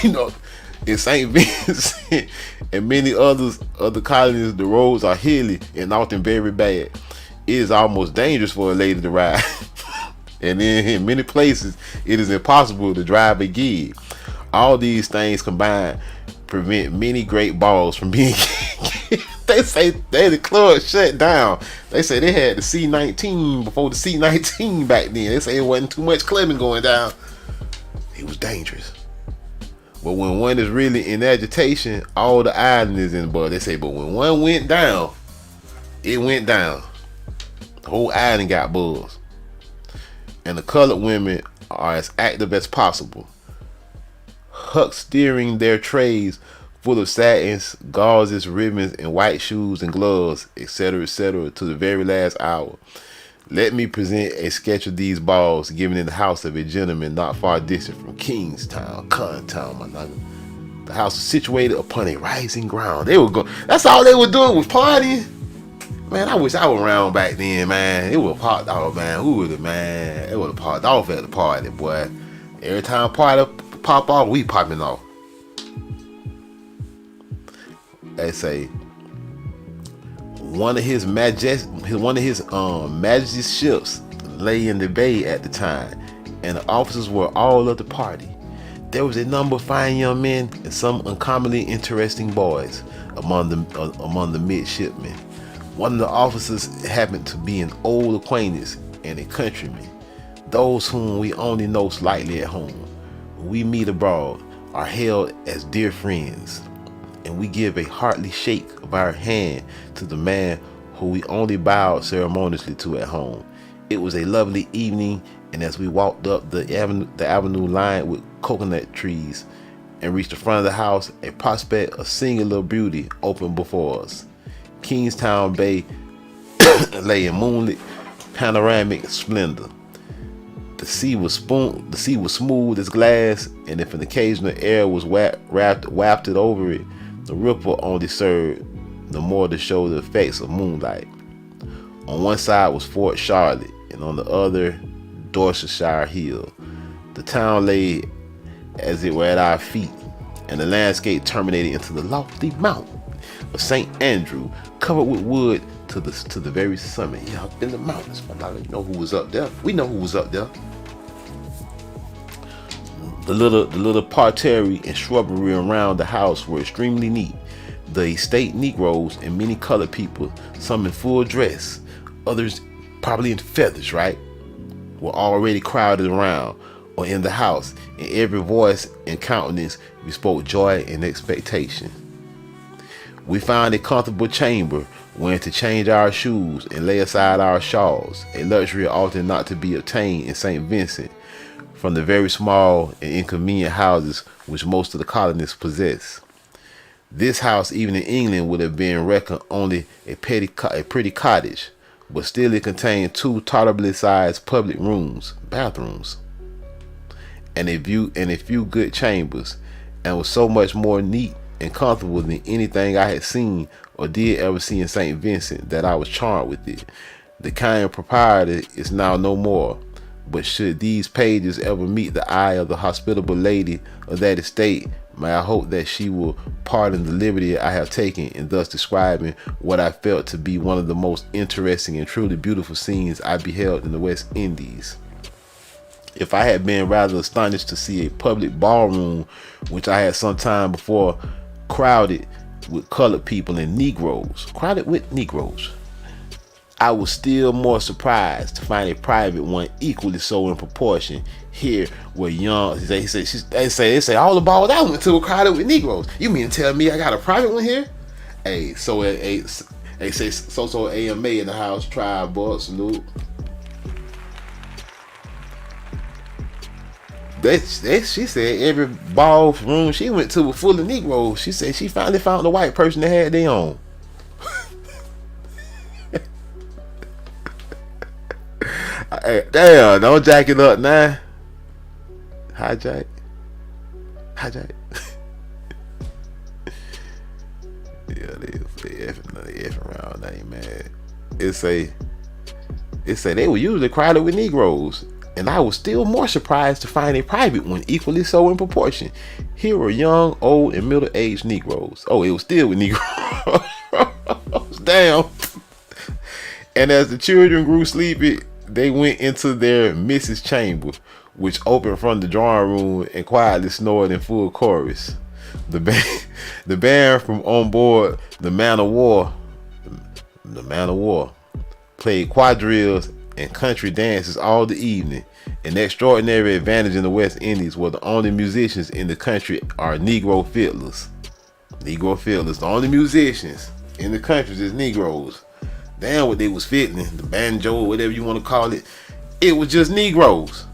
You know, in St. Vincent and many other colonies, the roads are hilly and often very bad. It is almost dangerous for a lady to ride. And then in many places, it is impossible to drive a gig. All these things combined prevent many great balls from being They say the club shut down. They say they had the C19 before the C19 back then. They say it wasn't too much clubbing going down. It was dangerous. But when one is really in agitation, all the island is in bud. They say, but when one went down, it went down. The whole island got buzz. And the colored women are as active as possible, huckstering their trays full of satins, gauzes, ribbons, and white shoes and gloves, etc., to the very last hour. Let me present a sketch of these balls given in the house of a gentleman not far distant from Kingstown, Contown, my nigga. The house was situated upon a rising ground. They were going. That's all they were doing was partying. Man, I wish I was around back then, man. It would have popped off, man. Who would have, man? It would have popped off at the party, boy. Every time party pop off, we popping off. They say one of his majesty's ships lay in the bay at the time, and the officers were all at the party. There was a number of fine young men and some uncommonly interesting boys among the midshipmen. One of the officers happened to be an old acquaintance and a countryman, those whom we only know slightly at home. When we meet abroad, are hailed as dear friends, and we give a hearty shake of our hand to the man who we only bowed ceremoniously to at home. It was a lovely evening, and as we walked up the avenue lined with coconut trees and reached the front of the house, a prospect of singular beauty opened before us. Kingstown Bay lay in moonlit panoramic splendor. The sea was smooth as glass, and if an occasional air was wafted over it, the ripple only served the more to show the effects of moonlight. On one side was Fort Charlotte, and on the other, Dorsetshire Hill. The town lay as it were at our feet, and the landscape terminated into the lofty mountain of St. Andrew, covered with wood to the very summit. Yeah, up in the mountains. But I don't know who was up there. We know who was up there. The little parterre and shrubbery around the house were extremely neat. The estate Negroes and many colored people, some in full dress, others probably in feathers, right, were already crowded around or in the house, and every voice and countenance bespoke joy and expectation. We found a comfortable chamber wherein to change our shoes and lay aside our shawls, a luxury often not to be obtained in St. Vincent from the very small and inconvenient houses which most of the colonists possess. This house, even in England, would have been reckoned only a pretty cottage, but still it contained 2 tolerably sized public bathrooms, and a few good chambers, and was so much more neat and comfortable than anything I had seen or did ever see in St. Vincent that I was charmed with it. The kind proprietor is now no more, but should these pages ever meet the eye of the hospitable lady of that estate, may I hope that she will pardon the liberty I have taken in thus describing what I felt to be one of the most interesting and truly beautiful scenes I beheld in the West Indies. If I had been rather astonished to see a public ballroom, which I had some time before crowded with colored people and Negroes. Crowded with Negroes. I was still more surprised to find a private one equally so in proportion. Here were young. They say all the balls I went to were crowded with Negroes. You mean to tell me I got a private one here? Hey, so they say so AMA in the house. Tribe boy, salute. She said every ball room she went to was full of Negroes. She said she finally found a white person that had their own. Hey, damn, don't jack it up now. Hijack. Yeah, they effing around. I ain't mad. It say they were usually crowded with Negroes, and I was still more surprised to find a private one equally so in proportion. Here were young, old, and middle-aged Negroes. Oh, it was still with Negroes. Damn. And as the children grew sleepy, they went into their Mrs. Chamber, which opened from the drawing room, and quietly snored in full chorus. The band from on board the Man of War, played quadrilles and country dances all the evening. An extraordinary advantage in the West Indies, where the only musicians in the country are Negro fiddlers. The only musicians in the country is Negroes. Damn what they was fiddling, the banjo or whatever you want to call it. It was just Negroes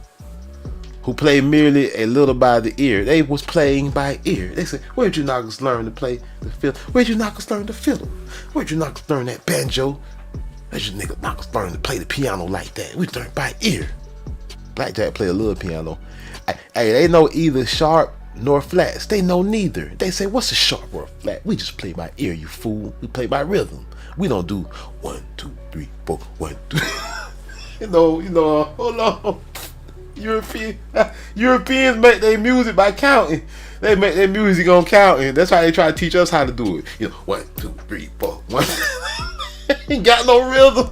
who played merely a little by the ear. They was playing by ear. They said, where'd you knockers learn to play the fiddle? Where'd you knockers learn to fiddle? Where'd you knockers learn that banjo? Where'd you knockers learn to play the piano like that? We learned by ear. Blackjack play a little piano. Hey, they know either sharp nor flats. They know neither. They say, what's a sharp or a flat? We just play by ear, you fool. We play by rhythm. We don't do 1, 2, 3, 4, 1, 2. you know, hold on. Europeans make their music by counting. They make their music on counting. That's why they try to teach us how to do it. 1, 2, 3, 4, 1. Ain't got no rhythm.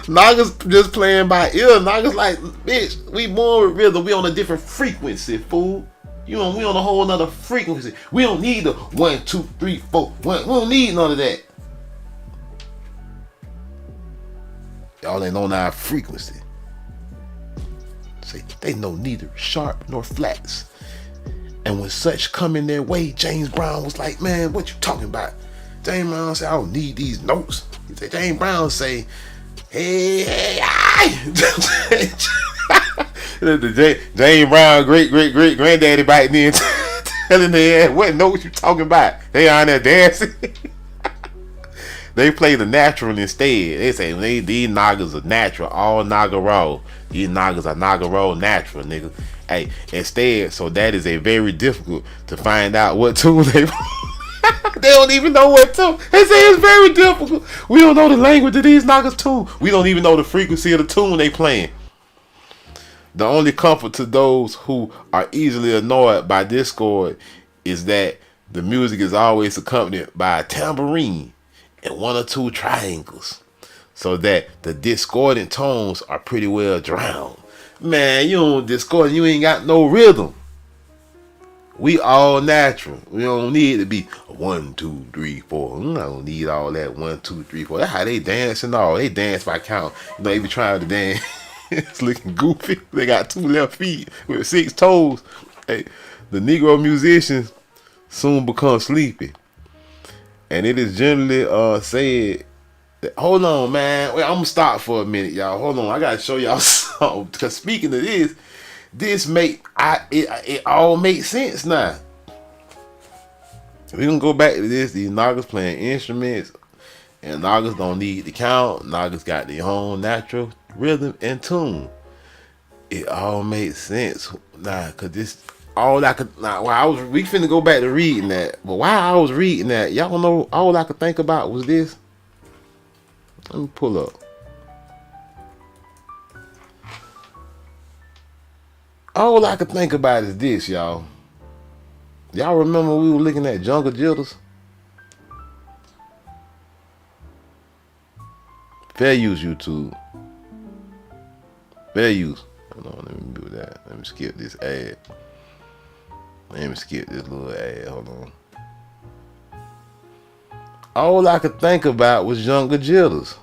Nagas just playing by ear. Nagas like, bitch, we born with rhythm. We on a different frequency, fool. We on a whole nother frequency. We don't need the 1, 2, 3, 4, 1. We don't need none of that. Y'all ain't on our frequency. Say they know neither sharp nor flats. And when such come in their way, James Brown was like, man, what you talking about? James Brown said, I don't need these notes. He said, James Brown say, hey, James Brown, great granddaddy biting in, telling their ass, what notes you talking about? They on there dancing. They play the natural instead. They say these Nagas are natural, all Naga roll. These Nagas are Naga roll natural, nigga. Hey, instead, so that is a very difficult to find out what tune they. They don't even know what tune. They say it's very difficult. We don't know the language of these Nagas tune. We don't even know the frequency of the tune they playing. The only comfort to those who are easily annoyed by discord is that the music is always accompanied by a tambourine and 1 or 2 triangles, so that the discordant tones are pretty well drowned. Man, you don't discord, you ain't got no rhythm. We all natural. We don't need to be 1, 2, 3, 4. I don't need all that 1, 2, 3, 4. That's how they dance and all. They dance by count. They be trying to dance. It's looking goofy. They got 2 left feet with 6 toes. Hey, the Negro musicians soon become sleepy. And it is generally said that, hold on, man. Wait, I'm gonna stop for a minute, y'all. Hold on, I gotta show y'all something. Because speaking of this it all makes sense now. We gonna go back to this. These Nagas playing instruments, and Nagas don't need to count. Nagas got their own natural rhythm and tune. It all makes sense now, cause this. All I could, we finna go back to reading that, but while I was reading that, y'all know, all I could think about was this. Let me pull up. All I could think about is this, y'all. Y'all remember we were looking at Jungle Jitters? Fair use, YouTube. Fair use. Hold on, let me do that. Let me skip this ad. Let me skip this little ad. Hold on. All I could think about was Younger Jitters.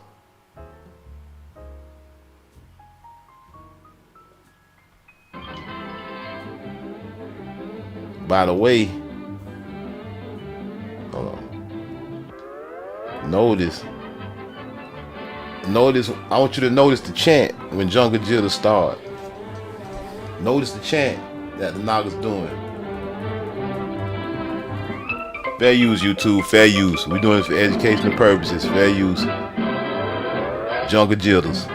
By the way, hold on. Notice, I want you to notice the chant when Younger Jitters start. Notice the chant that the Naga's doing. Fair use, YouTube, fair use. We're doing this for educational purposes, fair use. Younger Jitters.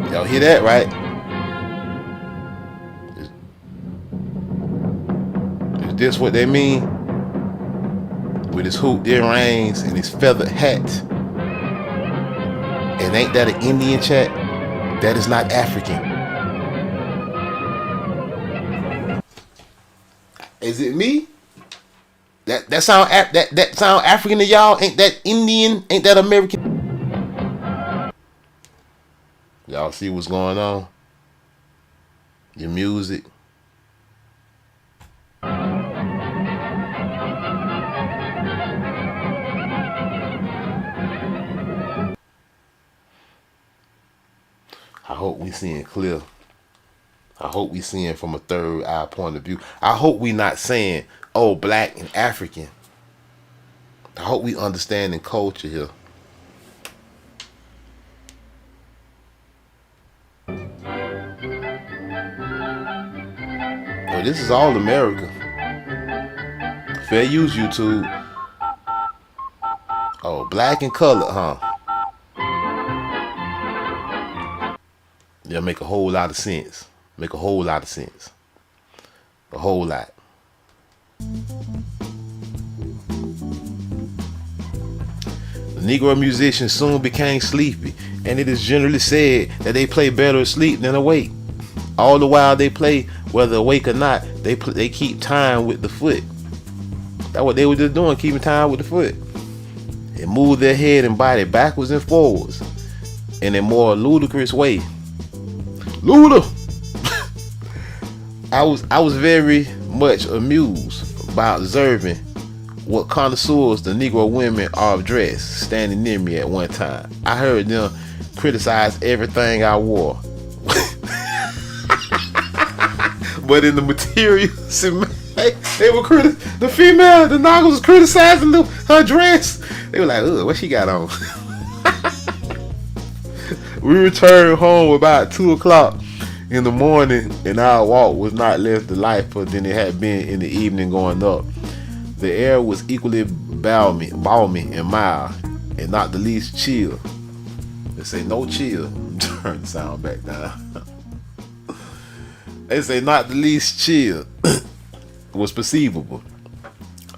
Y'all hear that, right? Is this what they mean? With his hooped earrings and his feathered hat. And ain't that an Indian chat? That is not African. Is it me? That sound African to y'all? Ain't that Indian? Ain't that American? Y'all see what's going on? Your music. I hope we seeing clear. I hope we seeing from a third eye point of view. I hope we not saying, oh, black and African. I hope we understanding culture here. Oh, this is all America. Fair use, YouTube. Oh, black and colored, huh? Yeah, make a whole lot of sense. Make a whole lot of sense. A whole lot. The Negro musicians soon became sleepy, and it is generally said that they play better asleep than awake. All the while they play, whether awake or not, they keep time with the foot. That's what they were just doing, keeping time with the foot. They move their head and body backwards and forwards in a more ludicrous way. Luda! I was very much amused by observing what connoisseurs the Negro women are of dress standing near me at one time. I heard them criticize everything I wore. But in the materials, they were the female, the Nagas was criticizing her dress. They were like, ugh, what she got on? We returned home about 2 o'clock in the morning, and our walk was not less delightful than it had been in the evening going up. The air was equally balmy and mild, and not the least chill. They say no chill. Turn the sound back down. They say not the least chill was perceivable,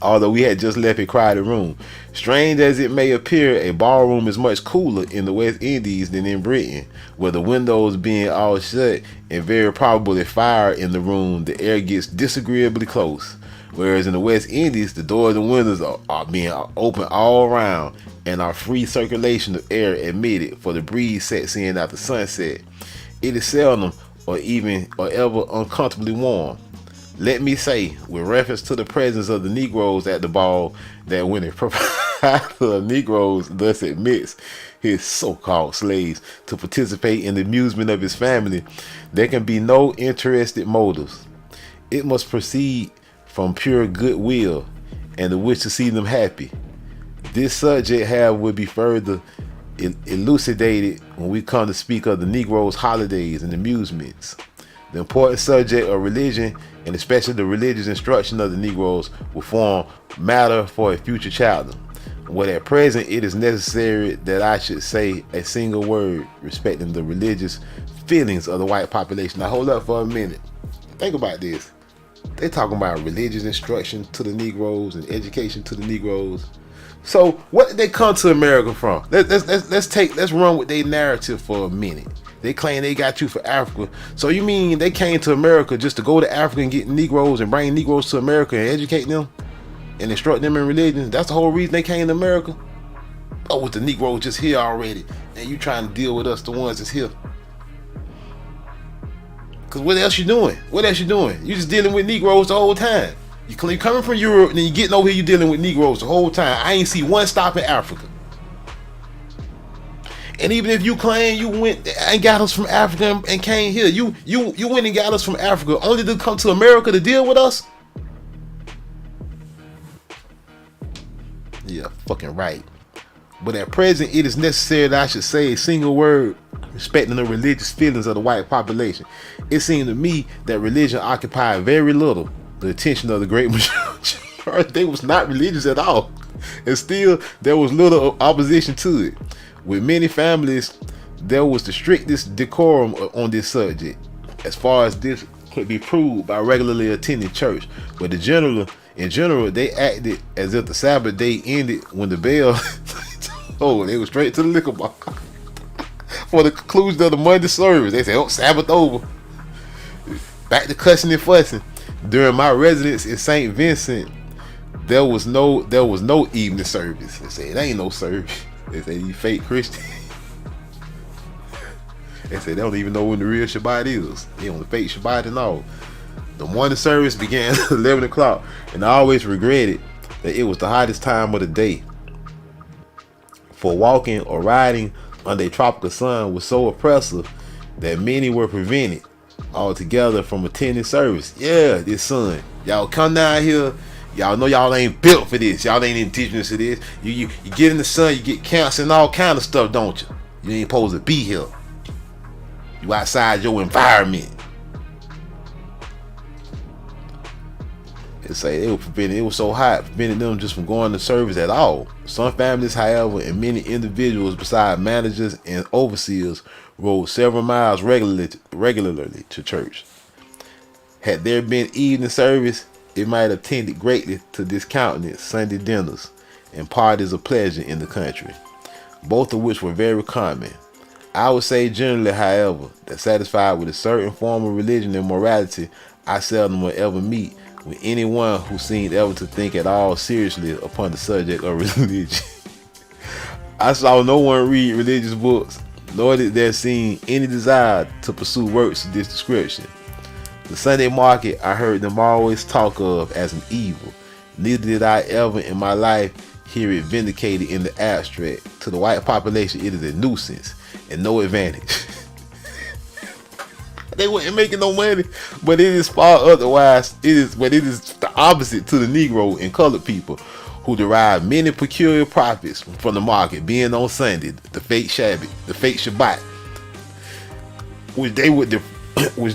although we had just left a crowded room. Strange as it may appear, a ballroom is much cooler in the West Indies than in Britain, where the windows being all shut and very probably fire in the room, the air gets disagreeably close. Whereas in the West Indies, the doors and windows are being open all around and are free circulation of air admitted, for the breeze sets in after sunset. It is seldom or ever uncomfortably warm. Let me say, with reference to the presence of the Negroes at the ball, that when a proprietor of Negroes thus admits his so-called slaves to participate in the amusement of his family, there can be no interested motives. It must proceed from pure goodwill and the wish to see them happy. This subject, however, will be further elucidated when we come to speak of the Negroes' holidays and amusements. The important subject of religion, and especially the religious instruction of the Negroes, will form matter for a future chapter. But at present, it is necessary that I should say a single word respecting the religious feelings of the white population. Now hold up for a minute. Think about this. They talking about religious instruction to the Negroes and education to the Negroes. So what did they come to America from? Let's run with their narrative for a minute. They claim they got you for Africa. So you mean they came to America just to go to Africa and get Negroes and bring Negroes to America and educate them and instruct them in religion? That's the whole reason they came to America? Oh, with the Negroes just here already, and you trying to deal with us, the ones that's here? Cause what else you doing? What else you doing? You just dealing with Negroes the whole time. You coming from Europe and then you getting over here, you dealing with Negroes the whole time. I ain't see one stop in Africa. And even if you claim you went and got us from Africa and came here, you went and got us from Africa only to come to America to deal with us? Yeah, fucking right. But at present, it is necessary that I should say a single word respecting the religious feelings of the white population. It seemed to me that religion occupied very little the attention of the great majority. They was not religious at all. And still, there was little opposition to it. With many families, there was the strictest decorum on this subject, as far as this could be proved by regularly attending church. But in general, they acted as if the Sabbath day ended when the bell tolled. They were straight to the liquor bar for the conclusion of the Monday service. They said, "Oh, Sabbath over." Back to cussing and fussing. During my residence in St. Vincent, there was no evening service. They said, "It ain't no service." They say, "You fake Christian." They say they don't even know when the real Shabbat is. They on the fake Shabbat and all. The morning service began at 11 o'clock, and I always regretted that it was the hottest time of the day. For walking or riding under a tropical sun was so oppressive that many were prevented altogether from attending service. Yeah, this sun. Y'all come down here. Y'all know y'all ain't built for this. Y'all ain't indigenous to this. You get in the sun, you get cancer and all kind of stuff, don't you? You ain't supposed to be here. You outside your environment. They say it was so hot, preventing them just from going to service at all. Some families, however, and many individuals besides managers and overseers rode several miles regularly to church. Had there been evening service, it might have tended greatly to discountenance Sunday dinners and parties of pleasure in the country, both of which were very common. I would say generally, however, that satisfied with a certain form of religion and morality, I seldom would ever meet with anyone who seemed ever to think at all seriously upon the subject of religion. I saw no one read religious books, nor did there seem any desire to pursue works of this description. The Sunday market I heard them always talk of as an evil. Neither did I ever in my life hear it vindicated in the abstract. To the white population, it is a nuisance and no advantage. They weren't making no money, but it is far otherwise. It is the opposite to the Negro and colored people, who derive many peculiar profits from the market being on Sunday, the fake Shabbat, which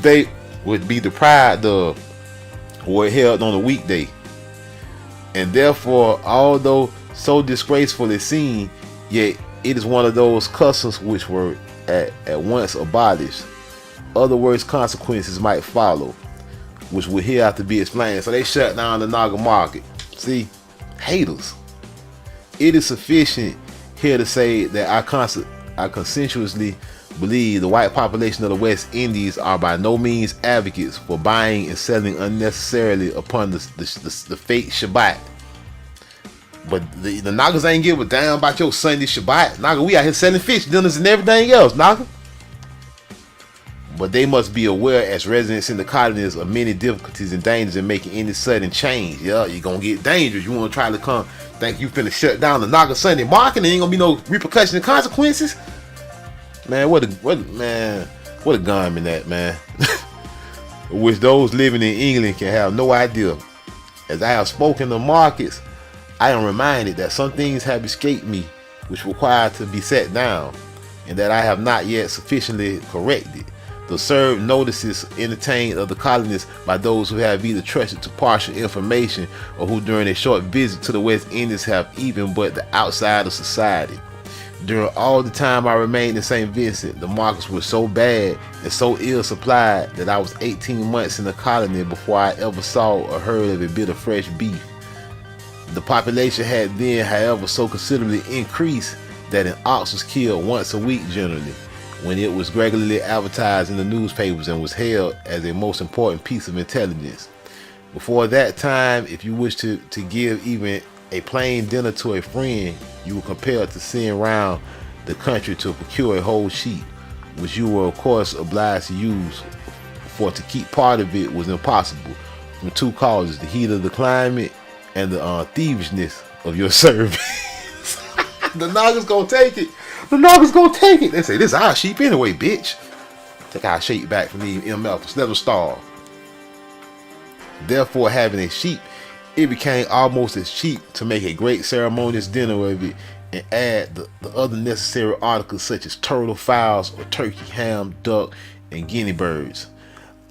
they would be deprived of or held on a weekday. And therefore, although so disgracefully seen, yet it is one of those customs which were at once abolished. Other worse consequences might follow, which will here have to be explained. So they shut down the Naga market. See, haters. It is sufficient here to say that I consensuously believe the white population of the West Indies are by no means advocates for buying and selling unnecessarily upon the fake Shabbat. But the Nagas ain't give a damn about your Sunday Shabbat. Naga, we out here selling fish dinners and everything else, Naga. But they must be aware as residents in the colonies of many difficulties and dangers in making any sudden change. Yeah, you're gonna get dangerous. You wanna try to come think you finna shut down the Naga Sunday market and ain't gonna be no repercussion and consequences. Man, what a gunman that, man. Which those living in England can have no idea. As I have spoken of markets, I am reminded that some things have escaped me which require to be set down, and that I have not yet sufficiently corrected. The served notices entertained of the colonists by those who have either trusted to partial information or who during a short visit to the West Indies have even but the outside of society. During all the time I remained in St. Vincent, the markets were so bad and so ill supplied that I was 18 months in the colony before I ever saw or heard of a bit of fresh beef. The population had then, however, so considerably increased that an ox was killed once a week generally, when it was regularly advertised in the newspapers and was hailed as a most important piece of intelligence. Before that time, if you wished to give even a plain dinner to a friend, you were compelled to send round the country to procure a whole sheep, which you were of course obliged to use for to keep part of it was impossible from two causes: the heat of the climate and the thievishness of your servants. The Nagas gonna take it. The Nagas gonna take it. They say, this is our sheep anyway, bitch. Take our sheep back from the MF. Let us starve. Therefore, having a sheep, it became almost as cheap to make a great ceremonious dinner of it and add the other necessary articles such as turtle, fowls, or turkey, ham, duck, and guinea birds.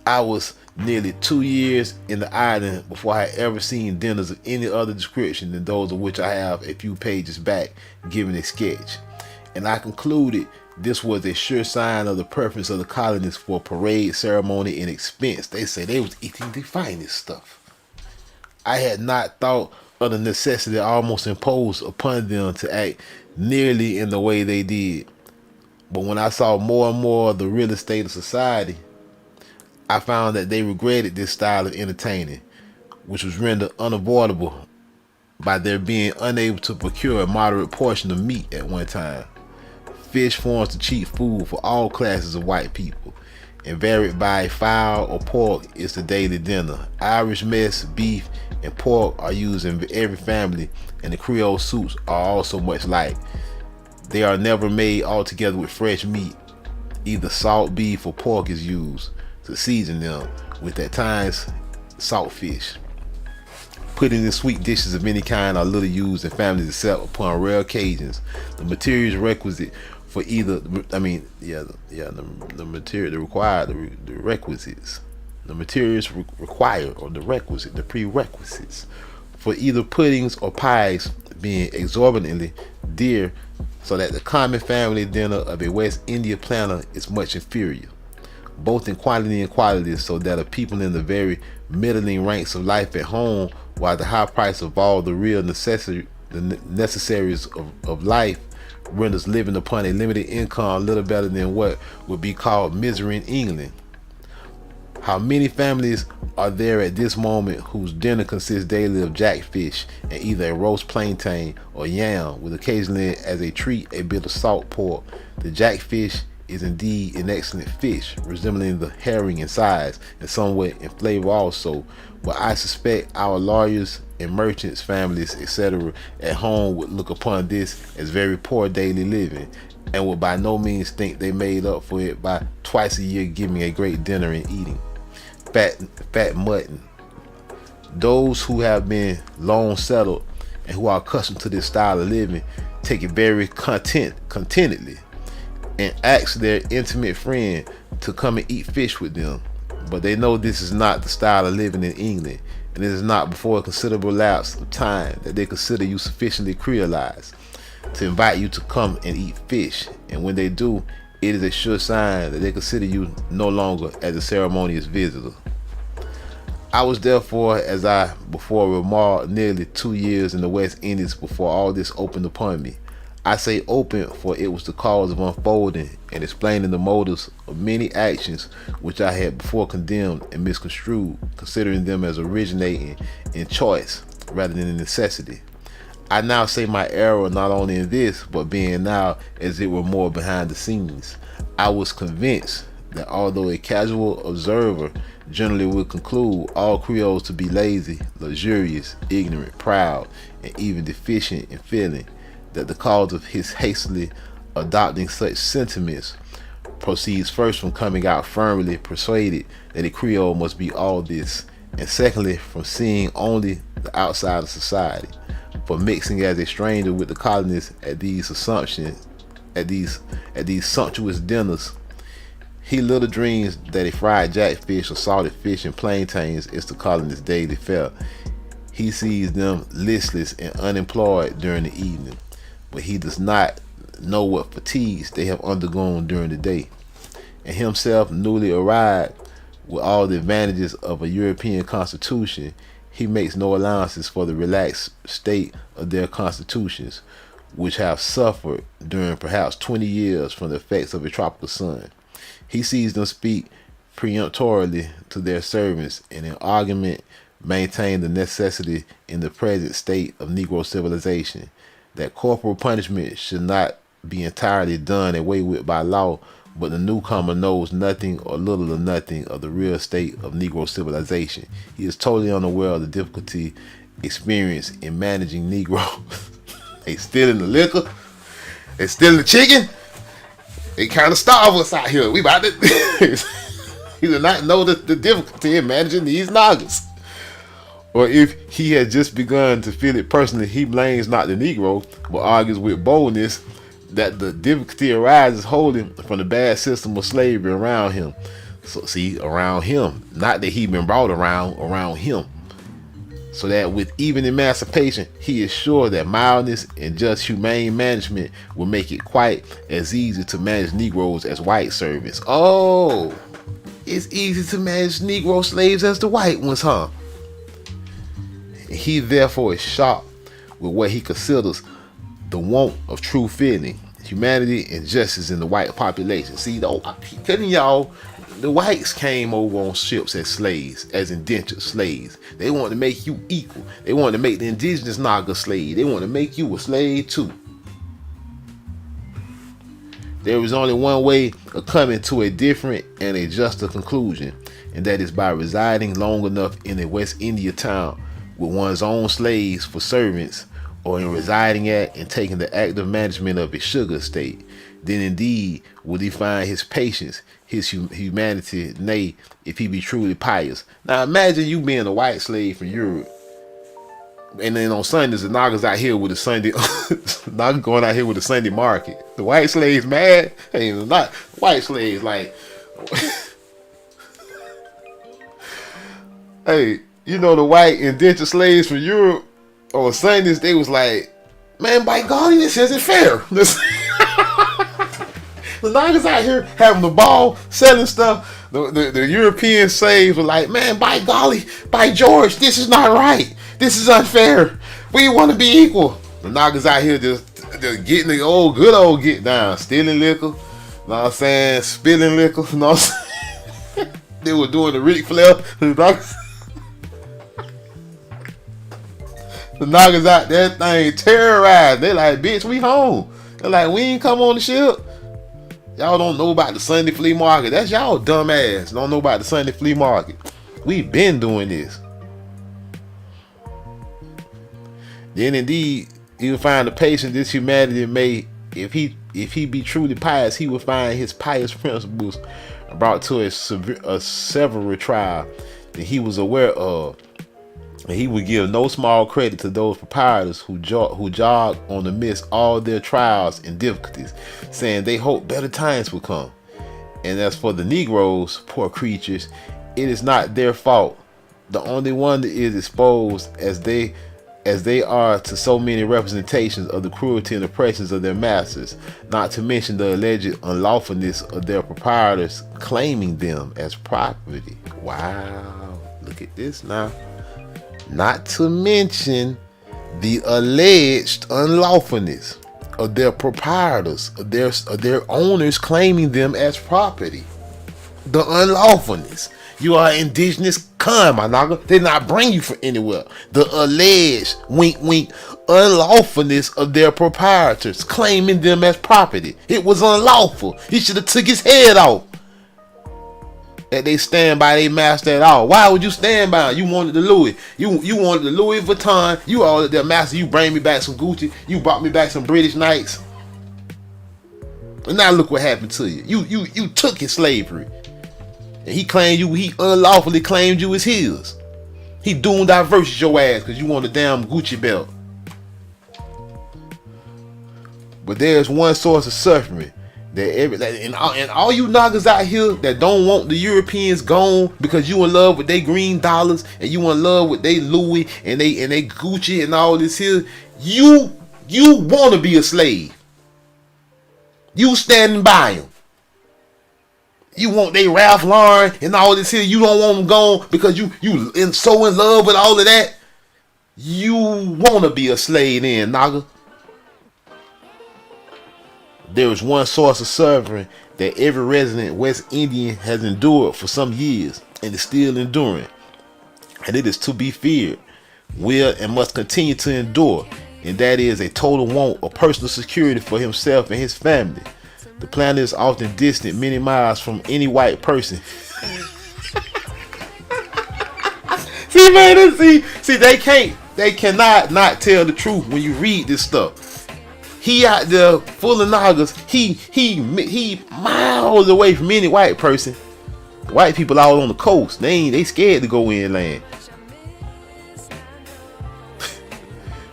I was nearly 2 years in the island before I had ever seen dinners of any other description than those of which I have a few pages back given a sketch. And I concluded this was a sure sign of the preference of the colonists for parade, ceremony, and expense. They say they was eating the finest stuff. I had not thought of the necessity almost imposed upon them to act nearly in the way they did. But when I saw more and more of the real estate of society, I found that they regretted this style of entertaining, which was rendered unavoidable by their being unable to procure a moderate portion of meat at one time. Fish forms the chief food for all classes of white people, and varied by fowl or pork is the daily dinner. Irish mess, beef, and pork are used in every family, and the Creole soups are also much like. They are never made altogether with fresh meat. Either salt beef or pork is used to season them, with at times salt fish. Pudding and sweet dishes of any kind are little used in families except upon rare occasions. The materials requisite for either, the material, the requisites. The materials required, or the requisite, the prerequisites for either puddings or pies being exorbitantly dear, so that the common family dinner of a West India planter is much inferior, both in quantity and quality, so that a people in the very middling ranks of life at home, while the high price of all the real necessaries of life renders living upon a limited income little better than what would be called misery in England. How many families are there at this moment whose dinner consists daily of jackfish and either a roast plantain or yam, with occasionally as a treat a bit of salt pork? The jackfish is indeed an excellent fish, resembling the herring in size and somewhat in flavor also, but I suspect our lawyers and merchants, families, etc. at home would look upon this as very poor daily living, and would by no means think they made up for it by twice a year giving a great dinner and eating fat mutton. Those who have been long settled and who are accustomed to this style of living take it very contentedly, and ask their intimate friend to come and eat fish with them. But they know this is not the style of living in England, and it is not before a considerable lapse of time that they consider you sufficiently creolized to invite you to come and eat fish. And when they do, it is a sure sign that they consider you no longer as a ceremonious visitor. I was therefore, as I before remarked, nearly 2 years in the West Indies before all this opened upon me. I say open, for it was the cause of unfolding and explaining the motives of many actions which I had before condemned and misconstrued, considering them as originating in choice rather than in necessity. I now say my error not only in this, but being now as it were more behind the scenes. I was convinced that although a casual observer generally would conclude all Creoles to be lazy, luxurious, ignorant, proud, and even deficient in feeling, that the cause of his hastily adopting such sentiments proceeds first from coming out firmly persuaded that a Creole must be all this, and secondly from seeing only the outside of society. For mixing as a stranger with the colonists at these sumptuous dinners, he little dreams that a fried jackfish or salted fish and plantains is the colonists' daily fare. He sees them listless and unemployed during the evening, but he does not know what fatigues they have undergone during the day. And himself newly arrived with all the advantages of a European constitution, he makes no allowances for the relaxed state of their constitutions, which have suffered during perhaps 20 years from the effects of a tropical sun. He sees them speak peremptorily to their servants, and in argument maintain the necessity in the present state of Negro civilization that corporal punishment should not be entirely done away with by law, but the newcomer knows nothing or little or nothing of the real state of Negro civilization. He is totally unaware of the difficulty experienced in managing Negroes. They stealing the liquor, they stealing the chicken. They kind of starve us out here. We about to. He did not know the difficulty in managing these Nagas. Or if he had just begun to feel it personally, he blames not the Negro, but argues with boldness that the difficulty arises wholly from the bad system of slavery around him. So see, around him, not that he been brought around him. So that with even emancipation, he is sure that mildness and just humane management will make it quite as easy to manage Negroes as white servants. Oh, it's easy to manage Negro slaves as the white ones, huh? He therefore is shocked with what he considers the want of true feeling, humanity, and justice in the white population. See, though, I keep telling y'all, the whites came over on ships as slaves, as indentured slaves. They wanted to make you equal. They wanted to make the indigenous Naga slave. They wanted to make you a slave too. There was only one way of coming to a different and a juster conclusion, and that is by residing long enough in a West India town with one's own slaves for servants, or in residing at and taking the active management of a sugar estate. Then indeed would he find his patience, his humanity, nay, if he be truly pious. Now imagine you being a white slave from Europe, and then on Sundays the Nagas out here with a Sunday, Naga going out here with a Sunday market. The white slaves mad? Hey, not white slaves like, hey, you know the white indentured slaves from Europe on Sundays, they was like, man, by God, this isn't fair. The Nagas out here having the ball, selling stuff. The European slaves were like, man, by golly, by George, this is not right. This is unfair. We want to be equal. The Nagas out here just getting the good old get down, stealing liquor, you know what I'm saying, spilling liquor, you know what I'm saying? They were doing the Ric Flair. The Nagas out that thing terrorized. They like, bitch, we home. They're like, we ain't come on the ship. Y'all don't know about the Sunday flea market. That's y'all dumb ass. Don't know about the Sunday flea market. We been doing this. Then indeed, he will find the patience this humanity may, if he be truly pious, he will find his pious principles brought to a severer trial than he was aware of. And he would give no small credit to those proprietors who jog on the midst all their trials and difficulties, saying they hope better times will come. And as for the Negroes, poor creatures, it is not their fault. The only one that is exposed as they are to so many representations of the cruelty and oppressions of their masters, not to mention the alleged unlawfulness of their proprietors claiming them as property. Wow, look at this now. Not to mention the alleged unlawfulness of their proprietors, of their owners claiming them as property. The unlawfulness. You are indigenous kind, my Naga. They not bring you from anywhere. The alleged, wink wink, unlawfulness of their proprietors claiming them as property. It was unlawful. He should have took his head off. That they stand by their master at all. Why would you stand by? You wanted the Louis. You wanted the Louis Vuitton. You all their master. You bring me back some Gucci. You brought me back some British Knights. And now look what happened to you. You took his slavery. And he claimed you. He unlawfully claimed you as his. He doomed diverses your ass because you want a damn Gucci belt. But there's one source of suffering. And all you Nagas out here that don't want the Europeans gone because you in love with they green dollars and you in love with they Louis and they Gucci and all this here, you want to be a slave. You standing by them. You want they Ralph Lauren and all this here. You don't want them gone because you so in love with all of that. You want to be a slave then, Naga. There is one source of suffering that every resident West Indian has endured for some years and is still enduring. And it is to be feared, will and must continue to endure. And that is a total want of personal security for himself and his family. The planet is often distant many miles from any white person. See, man, see, they cannot not tell the truth when you read this stuff. He out there full of Nagas. He miles away from any white person. White people all on the coast. They scared to go inland.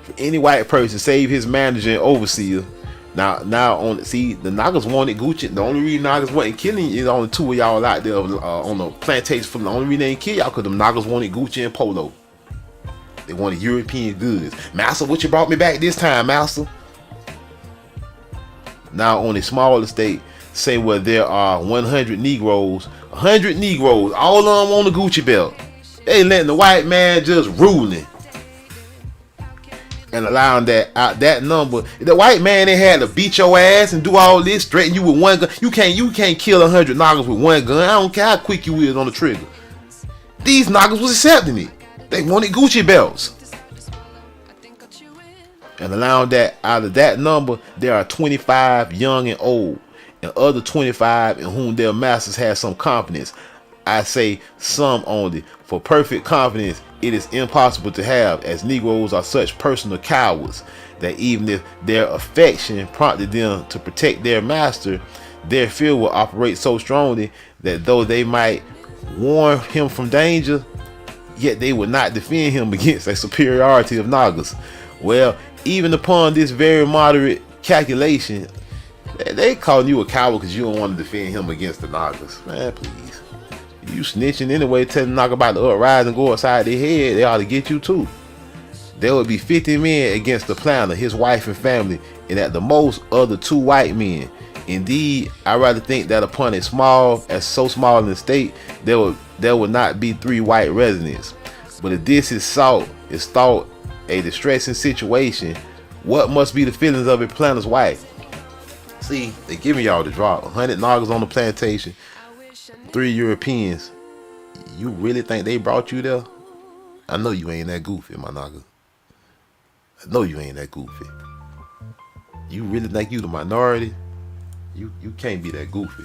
For any white person, save his manager and overseer. Now the Nagas wanted Gucci. The only reason Nagas wasn't killing you is only two of y'all out there on the plantation. From the only reason they didn't kill y'all because them Nagas wanted Gucci and Polo. They wanted European goods. Master, what you brought me back this time, Master? Now on a small estate, say where there are 100 Negroes, 100 Negroes, all of them on the Gucci belt. They letting the white man just ruling. And allowing that number. The white man, they had to beat your ass and do all this, threaten you with one gun. You can't kill 100 Nagas with one gun. I don't care how quick you is on the trigger. These Nagas was accepting it. They wanted Gucci belts. And allowing that out of that number, there are 25 young and old, and other 25 in whom their masters have some confidence. I say some only. For perfect confidence, it is impossible to have, as Negroes are such personal cowards that even if their affection prompted them to protect their master, their fear will operate so strongly that though they might warn him from danger, yet they would not defend him against a superiority of Nagas. Well, even upon this very moderate calculation, they calling you a coward because you don't want to defend him against the Nagas. Man, please. You snitching anyway, telling Naga about the uprise and go outside their head, they ought to get you too. There would be 50 men against the planter, his wife and family, and at the most other 2 white men. Indeed, I rather think that upon so small an estate, there would not be 3 white residents. But if this is thought a distressing situation, what must be the feelings of a planter's wife? See, they giving y'all the drop. 100 Nagas on the plantation, 3 Europeans. You really think they brought you there? I know you ain't that goofy, my Naga. I know you ain't that goofy. You really think you the minority? You can't be that goofy.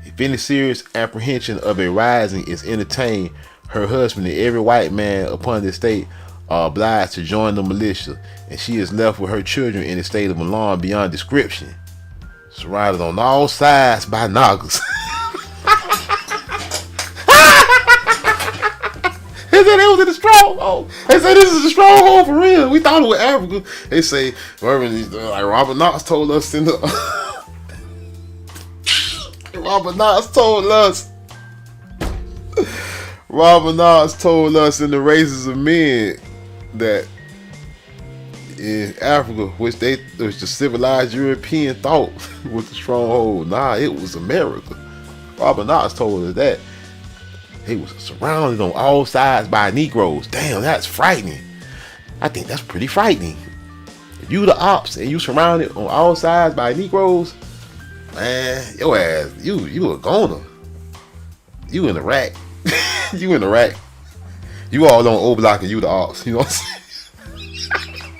If any serious apprehension of a rising is entertained, her husband and every white man upon the estate are obliged to join the militia, and she is left with her children in a state of alarm beyond description, surrounded on all sides by Nagas. They said they was in the stronghold. They said this is a stronghold for real. We thought it was Africa. They say, like Robert Knox told us in the Robert Knox told us in the Races of Men that in Africa, which was the civilized European thought was the stronghold. Nah, it was America. Robert Knox told us that. He was surrounded on all sides by Negroes. Damn, that's frightening. I think that's pretty frightening. If you the ops and you surrounded on all sides by Negroes, man, your ass, you a goner. You in the rack. You in the rack. You all on O Block and you the ops. You know what I'm saying?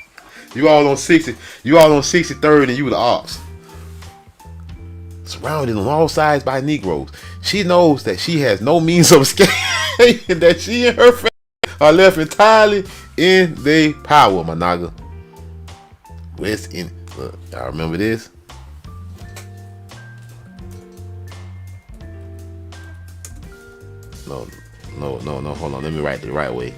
You all on 60. You all on 63rd and you the ops. Surrounded on all sides by Negroes. She knows that she has no means of escape and that she and her family are left entirely in their power, my Naga. Look, y'all remember this? No, hold on. Let me write it the right way.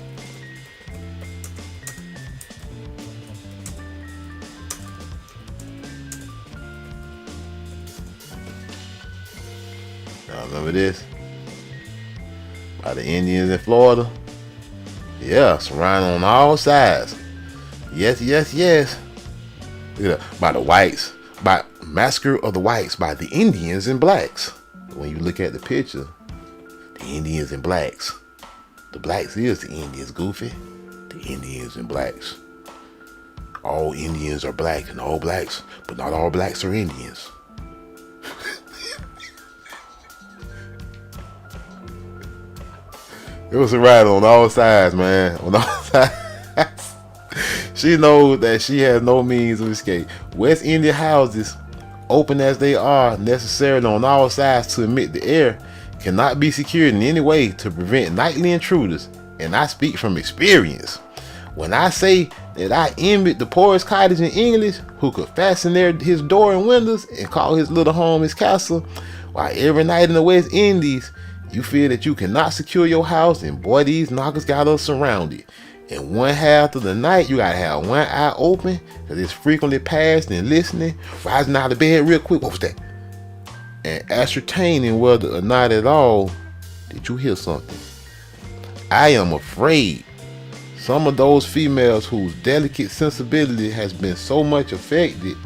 Y'all remember this? By the Indians in Florida? Yeah, surrounded on all sides. Yes. Look at that. By the whites. By massacre of the whites by the Indians and blacks. When you look at the picture, the Indians and blacks. The blacks is the Indians, Goofy. The Indians and blacks. All Indians are black and all blacks, but not all blacks are Indians. It was a ride on all sides, man. On all sides. She knows that she has no means of escape. West India houses, open as they are necessarily on all sides to admit the air, cannot be secured in any way to prevent nightly intruders. And I speak from experience when I say that I envied the poorest cottage in English who could fasten his door and windows and call his little home his castle, while every night in the West Indies you feel that you cannot secure your house, and boy, these knockers got us surrounded. And one half of the night you gotta have one eye open because it's frequently passed and listening, rising out of bed real quick. What was that? And ascertaining whether or not at all did you hear something. I am afraid some of those females whose delicate sensibility has been so much affected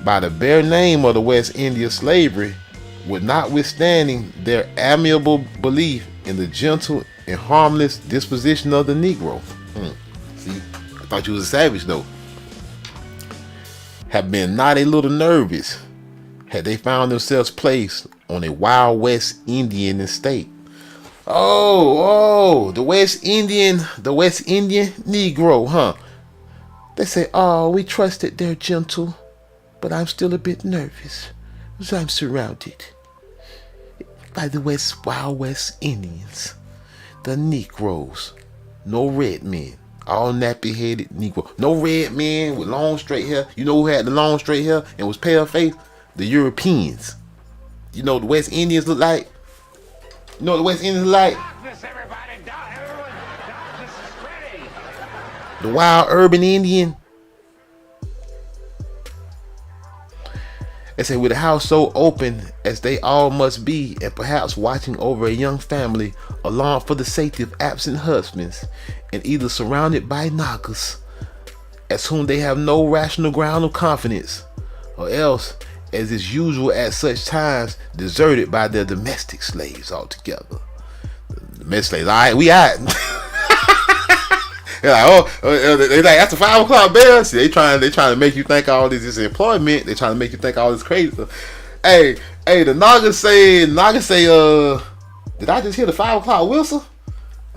by the bare name of the West India slavery, with notwithstanding their amiable belief in the gentle and harmless disposition of the Negro. See, I thought you was a savage though. Have been not a little nervous had they found themselves placed on a wild West Indian estate. Oh, the West Indian Negro, huh? They say, oh, we trust that they're gentle, but I'm still a bit nervous as I'm surrounded by the wild West Indians, the Negroes, no red men, all nappy-headed Negro, no red men with long straight hair. You know who had the long straight hair and was pale faced? The Europeans. You know what the West Indians look like? You know what the West Indians look like? The wild urban Indian. They say with a house so open as they all must be, and perhaps watching over a young family, alarmed for the safety of absent husbands, and either surrounded by knockers, as whom they have no rational ground of confidence, or else, as is usual at such times, deserted by their domestic slaves altogether. The domestic slaves, all right, we out. They're like, they're like, that's the 5 o'clock bell. See, they trying to make you think all this is employment. They trying to make you think all this crazy stuff. Hey, the Naga say, did I just hear the 5 o'clock whistle?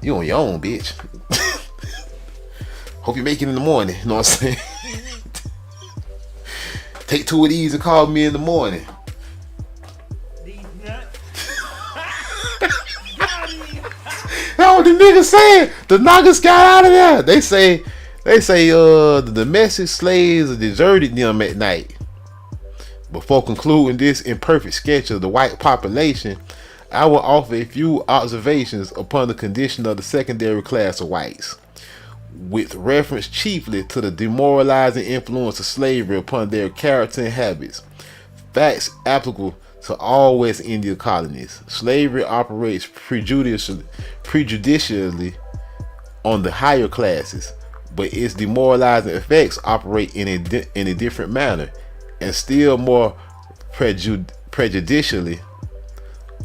You on your own, bitch. Hope you make it in the morning. You know what I'm saying? Take 2 of these and call me in the morning. That's what the niggas saying. The Nagas got out of there. They say the domestic slaves deserted them at night. Before concluding this imperfect sketch of the white population, I will offer a few observations upon the condition of the secondary class of whites, with reference chiefly to the demoralizing influence of slavery upon their character and habits. Facts applicable to all West India colonies. Slavery operates prejudicially on the higher classes, but its demoralizing effects operate in a different manner, and still more prejudicially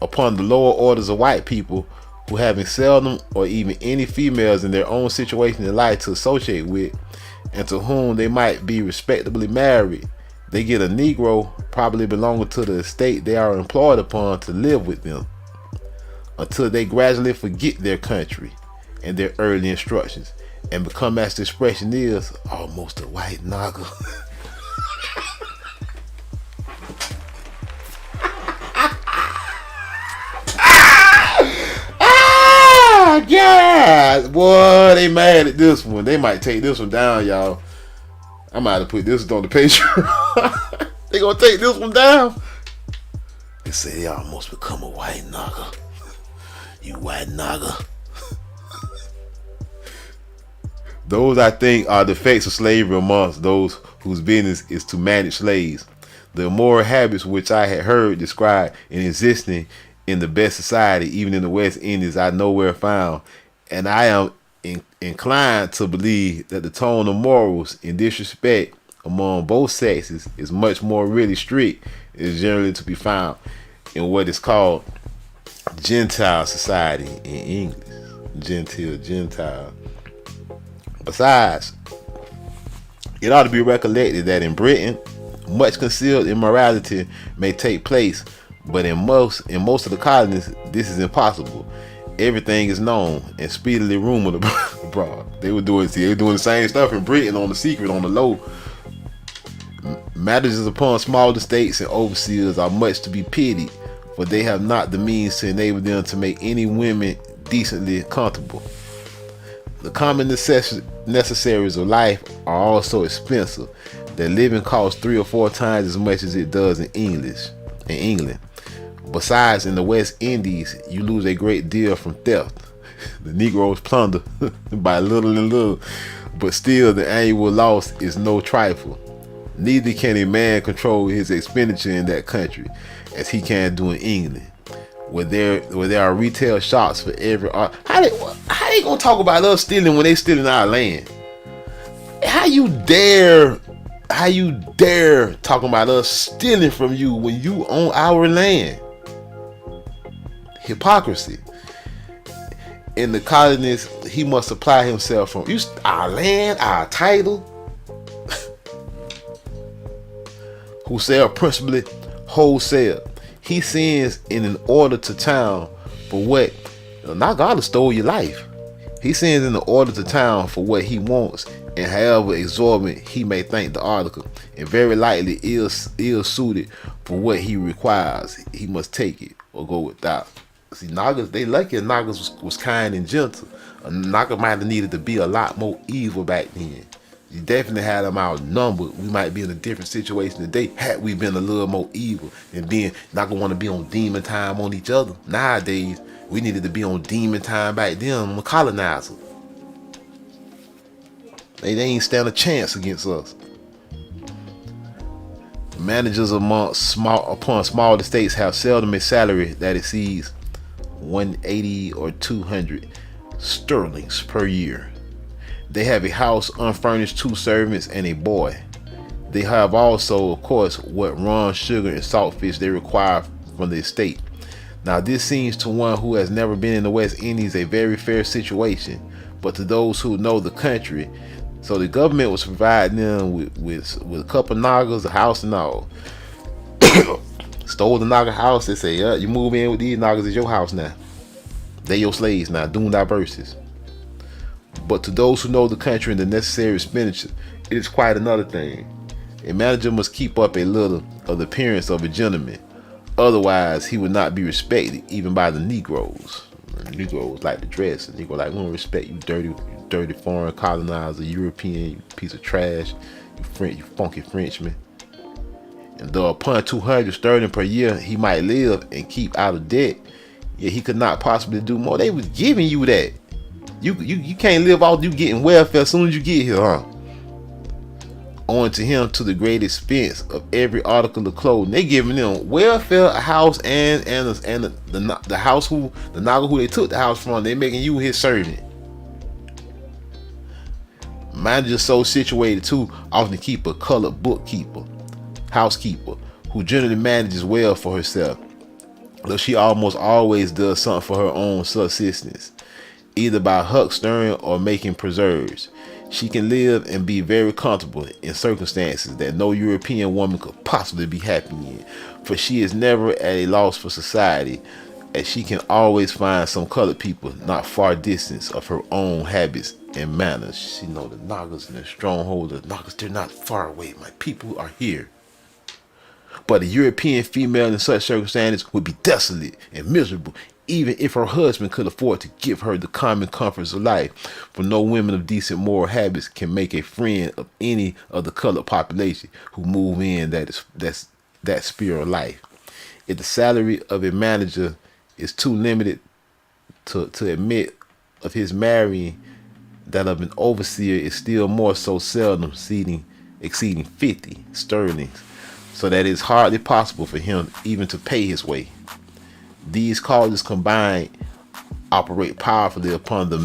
upon the lower orders of white people, who, having seldom or even any females in their own situation in life to associate with, and to whom they might be respectably married, they get a Negro, probably belonging to the estate they are employed upon, to live with them, until they gradually forget their country and their early instructions, and become, as the expression is, almost a white Naga. God, boy, they mad at this one. They might take this one down, y'all. I might have put this one on the Patreon. They gonna take this one down. They say they almost become a white Naga. You white Naga. Those, I think, are the effects of slavery amongst those whose business is to manage slaves. The immoral habits which I had heard described in existing in the best society, even in the West Indies, I nowhere found, and I am inclined to believe that the tone of morals in this respect among both sexes is much more really strict, is generally to be found in what is called Gentile society in English. Gentile. Besides, it ought to be recollected that in Britain, much concealed immorality may take place, but in most of the colonies, this is impossible. Everything is known and speedily rumored abroad. They were doing the same stuff in Britain on the secret, on the low. Marriages upon small estates and overseers are much to be pitied, for they have not the means to enable them to make any women decently comfortable. The common necessaries of life are also expensive. Their living costs 3 or 4 times as much as it does in England. Besides, in the West Indies, you lose a great deal from theft. The Negroes plunder by little and little, but still the annual loss is no trifle. Neither can a man control his expenditure in that country as he can do in England, where there are retail shops for every art. How they gonna talk about us stealing when they stealing our land? How you dare talking about us stealing from you when you own our land? Hypocrisy. In the colonies, he must supply himself from our land, our title. Who sell principally wholesale. He sends in an order to town for what, not God stole your life. He sends in an order to town for what he wants, and however exorbitant he may think the article, and very likely ill suited for what he requires, he must take it or go without. See, Nagas, they lucky Nagas was kind and gentle. A Naga might have needed to be a lot more evil back then. You definitely had them outnumbered. We might be in a different situation today had we been a little more evil and being not gonna want to be on demon time on each other. Nowadays, we needed to be on demon time back then on the colonizer. They ain't stand a chance against us. Managers upon small estates have seldom a salary that exceeds 180 or 200 sterlings per year. They have a house, unfurnished, 2 servants, and a boy. They have also, of course, what rum, sugar, and saltfish they require from the estate. Now, this seems to one who has never been in the West Indies a very fair situation, but to those who know the country, so the government was providing them with a couple Nagas, a house and all. Stole the Naga house. They say, yeah, you move in with these Nagas, it's your house now. They your slaves now, doing diverses. But to those who know the country and the necessary expenditure, it is quite another thing. A manager must keep up a little of the appearance of a gentleman. Otherwise, he would not be respected even by the Negroes. The Negroes like to dress. The Negro like, we don't respect you dirty foreign colonizer, European, you piece of trash, you funky Frenchman. And though upon 200 sterling per year, he might live and keep out of debt, yet he could not possibly do more. They was giving you that. You can't live off you getting welfare as soon as you get here, huh? Owing to him to the great expense of every article of clothing. They giving them welfare, a house, and the house the Naga who they took the house from. They making you his servant. Managers so situated too often keep a colored housekeeper, who generally manages well for herself, though she almost always does something for her own subsistence, either by huckstering or making preserves. She can live and be very comfortable in circumstances that no European woman could possibly be happy in, for she is never at a loss for society, as she can always find some colored people not far distance of her own habits and manners. She know the Nagas and the stronghold of the Nagas, they're not far away. My people are here. But a European female in such circumstances would be desolate and miserable, even if her husband could afford to give her the common comforts of life. For no women of decent moral habits can make a friend of any of the colored population who move in that sphere of life. If the salary of a manager is too limited to admit of his marrying, that of an overseer is still more so, seldom exceeding 50 sterlings, so that it is hardly possible for him even to pay his way. These causes combined operate powerfully upon the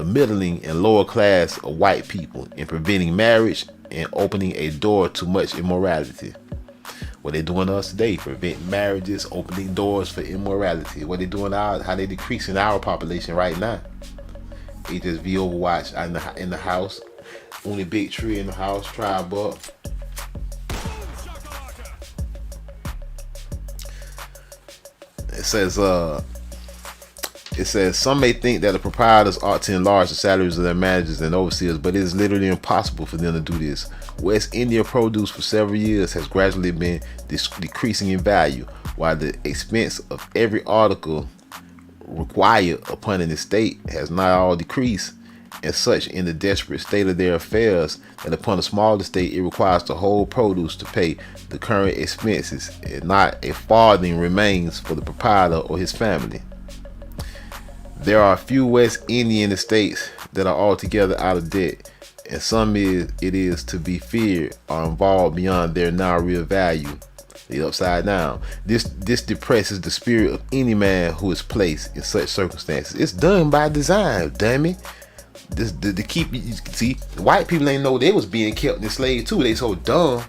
middling and lower class of white people in preventing marriage and opening a door to much immorality. What they doing to us today, preventing marriages, opening doors for immorality. What they doing how they decreasing our population right now. They just be overwatched in the house. Only big tree in the house, tribe up. It says It says, some may think that the proprietors ought to enlarge the salaries of their managers and overseers, but it is literally impossible for them to do this. West India produce for several years has gradually been decreasing in value, while the expense of every article required upon an estate has not all decreased, and such in the desperate state of their affairs that upon a small estate it requires the whole produce to pay the current expenses, and not a farthing remains for the proprietor or his family. There are a few West Indian estates that are altogether out of debt, and some it is to be feared are involved beyond their now real value. The upside down. This depresses the spirit of any man who is placed in such circumstances. It's done by design, damn it. This to keep you see, white people ain't know they was being kept enslaved too. They so dumb.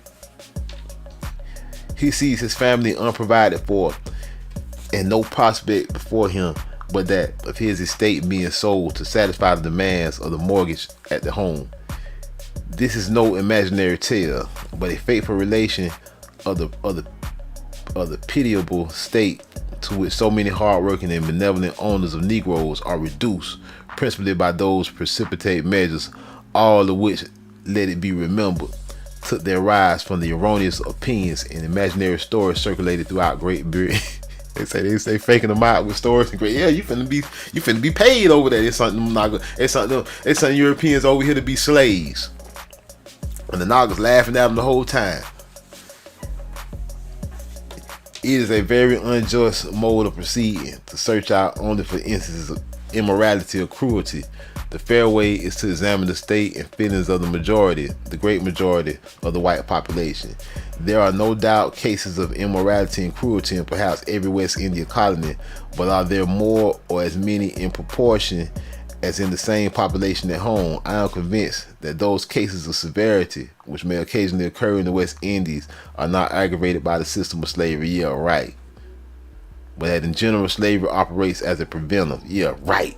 He sees his family unprovided for and no prospect before him but that of his estate being sold to satisfy the demands of the mortgage at the home. This is no imaginary tale, but a fateful relation of the pitiable state to which so many hardworking and benevolent owners of Negroes are reduced, principally by those precipitate measures, all of which, let it be remembered, took their rise from the erroneous opinions and imaginary stories circulated throughout Great Britain. They say faking them out with stories and great. Yeah, you finna be paid over there. It's something Europeans over here to be slaves. And the Nagas laughing at them the whole time. It is a very unjust mode of proceeding to search out only for instances of immorality or cruelty. The fair way is to examine the state and feelings of the great majority of the white population. There are no doubt cases of immorality and cruelty in perhaps every West India colony, but are there more or as many in proportion as in the same population at home? I am convinced that those cases of severity, which may occasionally occur in the West Indies, are not aggravated by the system of slavery. Yeah, right. But that in general slavery operates as a preventive. Yeah, right.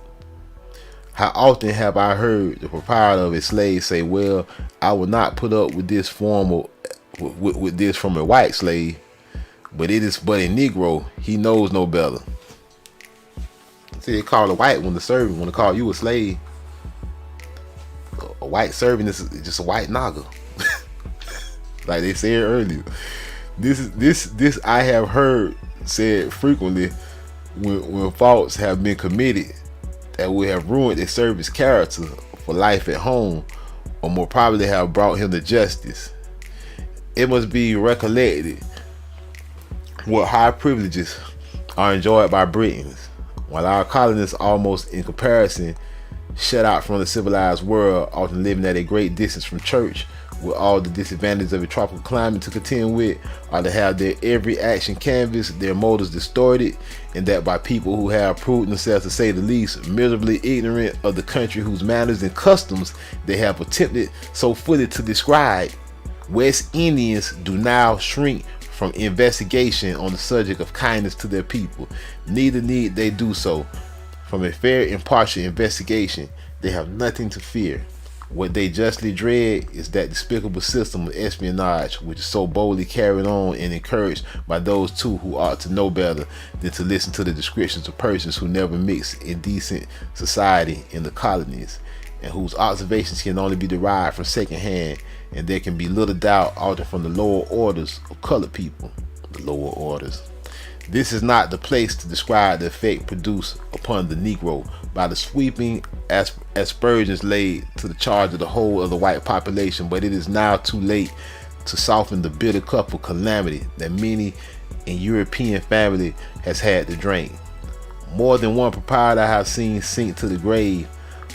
How often have I heard the proprietor of a slave say, well, I will not put up with this with this from a white slave, but it is but a Negro. He knows no better. See, they call a white one the servant. When they call you a slave, a white servant is just a white Naga. Like they said earlier. This I have heard said frequently when faults have been committed that would have ruined a servant's character for life at home, or more probably have brought him to justice. It must be recollected what high privileges are enjoyed by Britons, while our colonists, almost in comparison, shut out from the civilized world, often living at a great distance from church, with all the disadvantages of a tropical climate to contend with, are to have their every action canvassed, their motives distorted, and that by people who have proved themselves, to say the least, miserably ignorant of the country whose manners and customs they have attempted so fully to describe. West Indians do now shrink from investigation on the subject of kindness to their people. Neither need they do so. From a fair, impartial investigation, they have nothing to fear. What they justly dread is that despicable system of espionage which is so boldly carried on and encouraged by those too who ought to know better than to listen to the descriptions of persons who never mix in decent society in the colonies, and whose observations can only be derived from second hand, and there can be little doubt often from the lower orders of colored people. The lower orders. This is not the place to describe the effect produced upon the Negro by the sweeping aspersions laid to the charge of the whole of the white population, but it is now too late to soften the bitter cup of calamity that many in European family has had to drink. More than one proprietor I have seen sink to the grave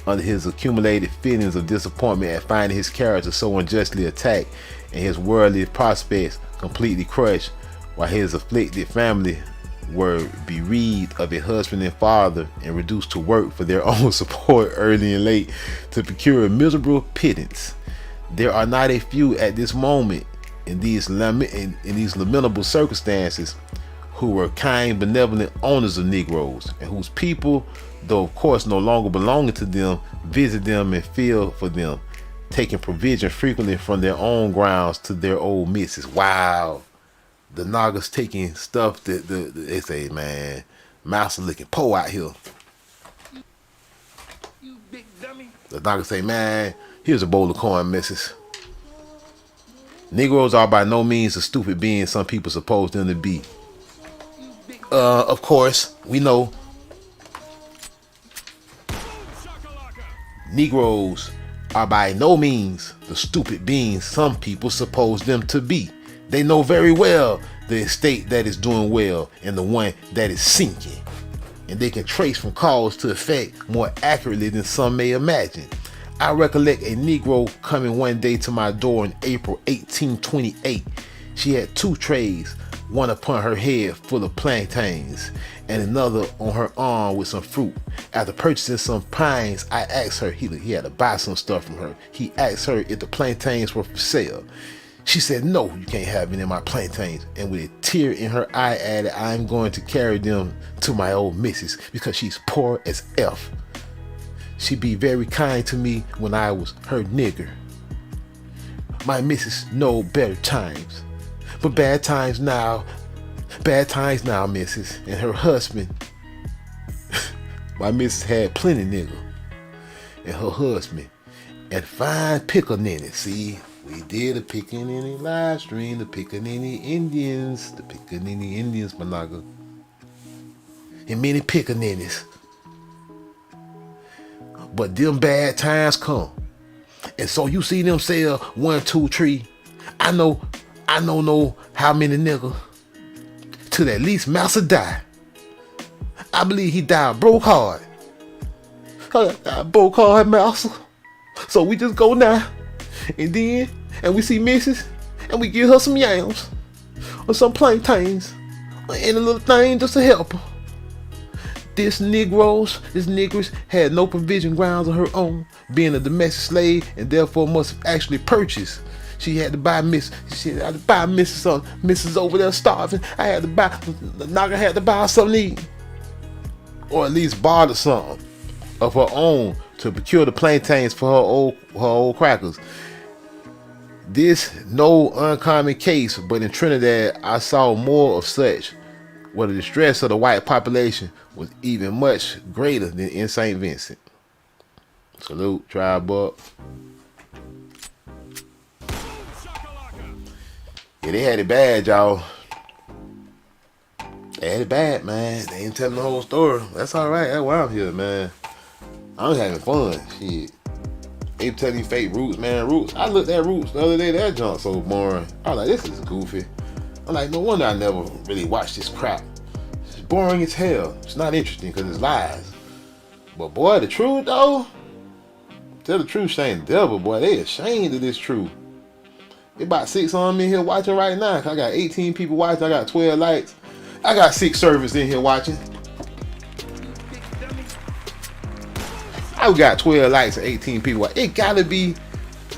under his accumulated feelings of disappointment at finding his character so unjustly attacked and his worldly prospects completely crushed, while his afflicted family were bereaved of a husband and father and reduced to work for their own support early and late to procure a miserable pittance. There are not a few at this moment in these lamentable circumstances who were kind, benevolent owners of Negroes, and whose people, though of course no longer belonging to them, visit them and feel for them, taking provision frequently from their own grounds to their old misses. Wow. The Nagas taking stuff that they say, man, master looking po out here. The doctor say, man, here's a bowl of corn, missus. Negroes are by no means the stupid beings some people suppose them to be. Of course, we know Negroes are by no means the stupid beings some people suppose them to be. They know very well the estate that is doing well and the one that is sinking. And they can trace from cause to effect more accurately than some may imagine. I recollect a Negro coming one day to my door in April 1828. She had 2 trays, one upon her head full of plantains, and another on her arm with some fruit. After purchasing some pines, I asked her, he had to buy some stuff from her. He asked her if the plantains were for sale. She said, no, you can't have any of my plantains. And with a tear in her eye added, I'm going to carry them to my old missus because she's poor as F. She be very kind to me when I was her nigger. My missus know better times. But bad times now, missus. And her husband, my missus had plenty nigger. And her husband, and fine pickaninny. See, we did a Pickaninny live stream, the Pickaninny Indians, Managa. And many pickaninnies. But them bad times come. And so you see them sell 1, 2, 3. I know how many niggas. Till at least Massa die. I believe he died broke hard. Broke hard, Massa. So we just go now. And we see Mrs. And we give her some yams. Or some plantains. Or any little thing just to help her. This Negress had no provision grounds of her own, being a domestic slave, and therefore must have actually purchased. She had to buy Mrs. over there starving. The Naga had to buy something to eat. Or at least barter something of her own to procure the plantains for her old crackers. This no uncommon case, but in Trinidad I saw more of such, where the distress of the white population was even much greater than in St. Vincent. Salute, tribe up. Yeah, they had it bad, y'all. They had it bad, man. They ain't telling the whole story. That's all right. That's why I'm here, man. I'm having fun. Shit. They telling fake Roots, man. Roots. I looked at Roots the other day. That junk so boring. I was like, this is goofy. I'm like, no wonder I never really watched this crap. It's boring as hell. It's not interesting because it's lies. But boy, the truth though, tell the truth, shame the devil, boy. They ashamed of this truth. There about 6 on me here watching right now. I got 18 people watching. I got 12 likes. I got 6 servers in here watching. I got 12 likes and 18 people watching. It gotta be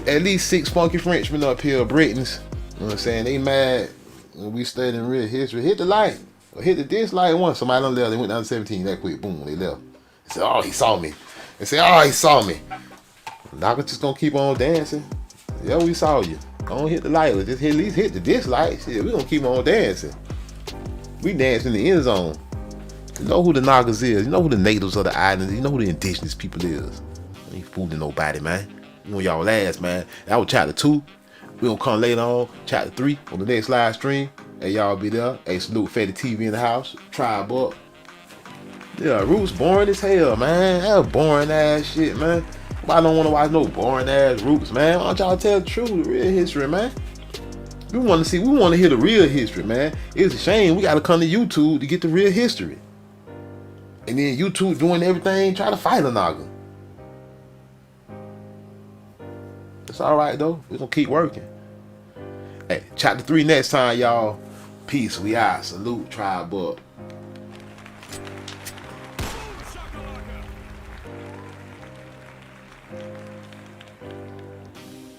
at least 6 funky Frenchmen up here, Britons. You know what I'm saying? They mad when we studying real history. Hit the like or hit the dislike once. Somebody done left. They went down to 17 that quick. Boom, they left. They said, oh, he saw me. They said, oh, he saw me. Knocker just gonna keep on dancing. Yeah, we saw you. Don't hit the like. Just at least hit the dislike. Shit, we gonna keep on dancing. We dance in the end zone. You know who the Nagas is. You know who the natives of the islands. You know who the indigenous people is. I ain't fooling nobody, man. You know y'all last, man. That was chapter 2. We gonna come later on, chapter 3 on the next live stream. Hey, y'all be there. Hey, salute Fetty TV in the house. Tribe up. Yeah, Roots boring as hell, man. That boring ass shit, man. I don't want to watch no boring ass Roots, man. Why don't y'all tell the truth, the real history, man? We want to hear the real history, man. It's a shame we got to come to YouTube to get the real history. And then YouTube doing everything, try to fight a Naga. It's all right, though. We're going to keep working. Hey, chapter 3 next time, y'all. Peace. We out. Salute, tribe up.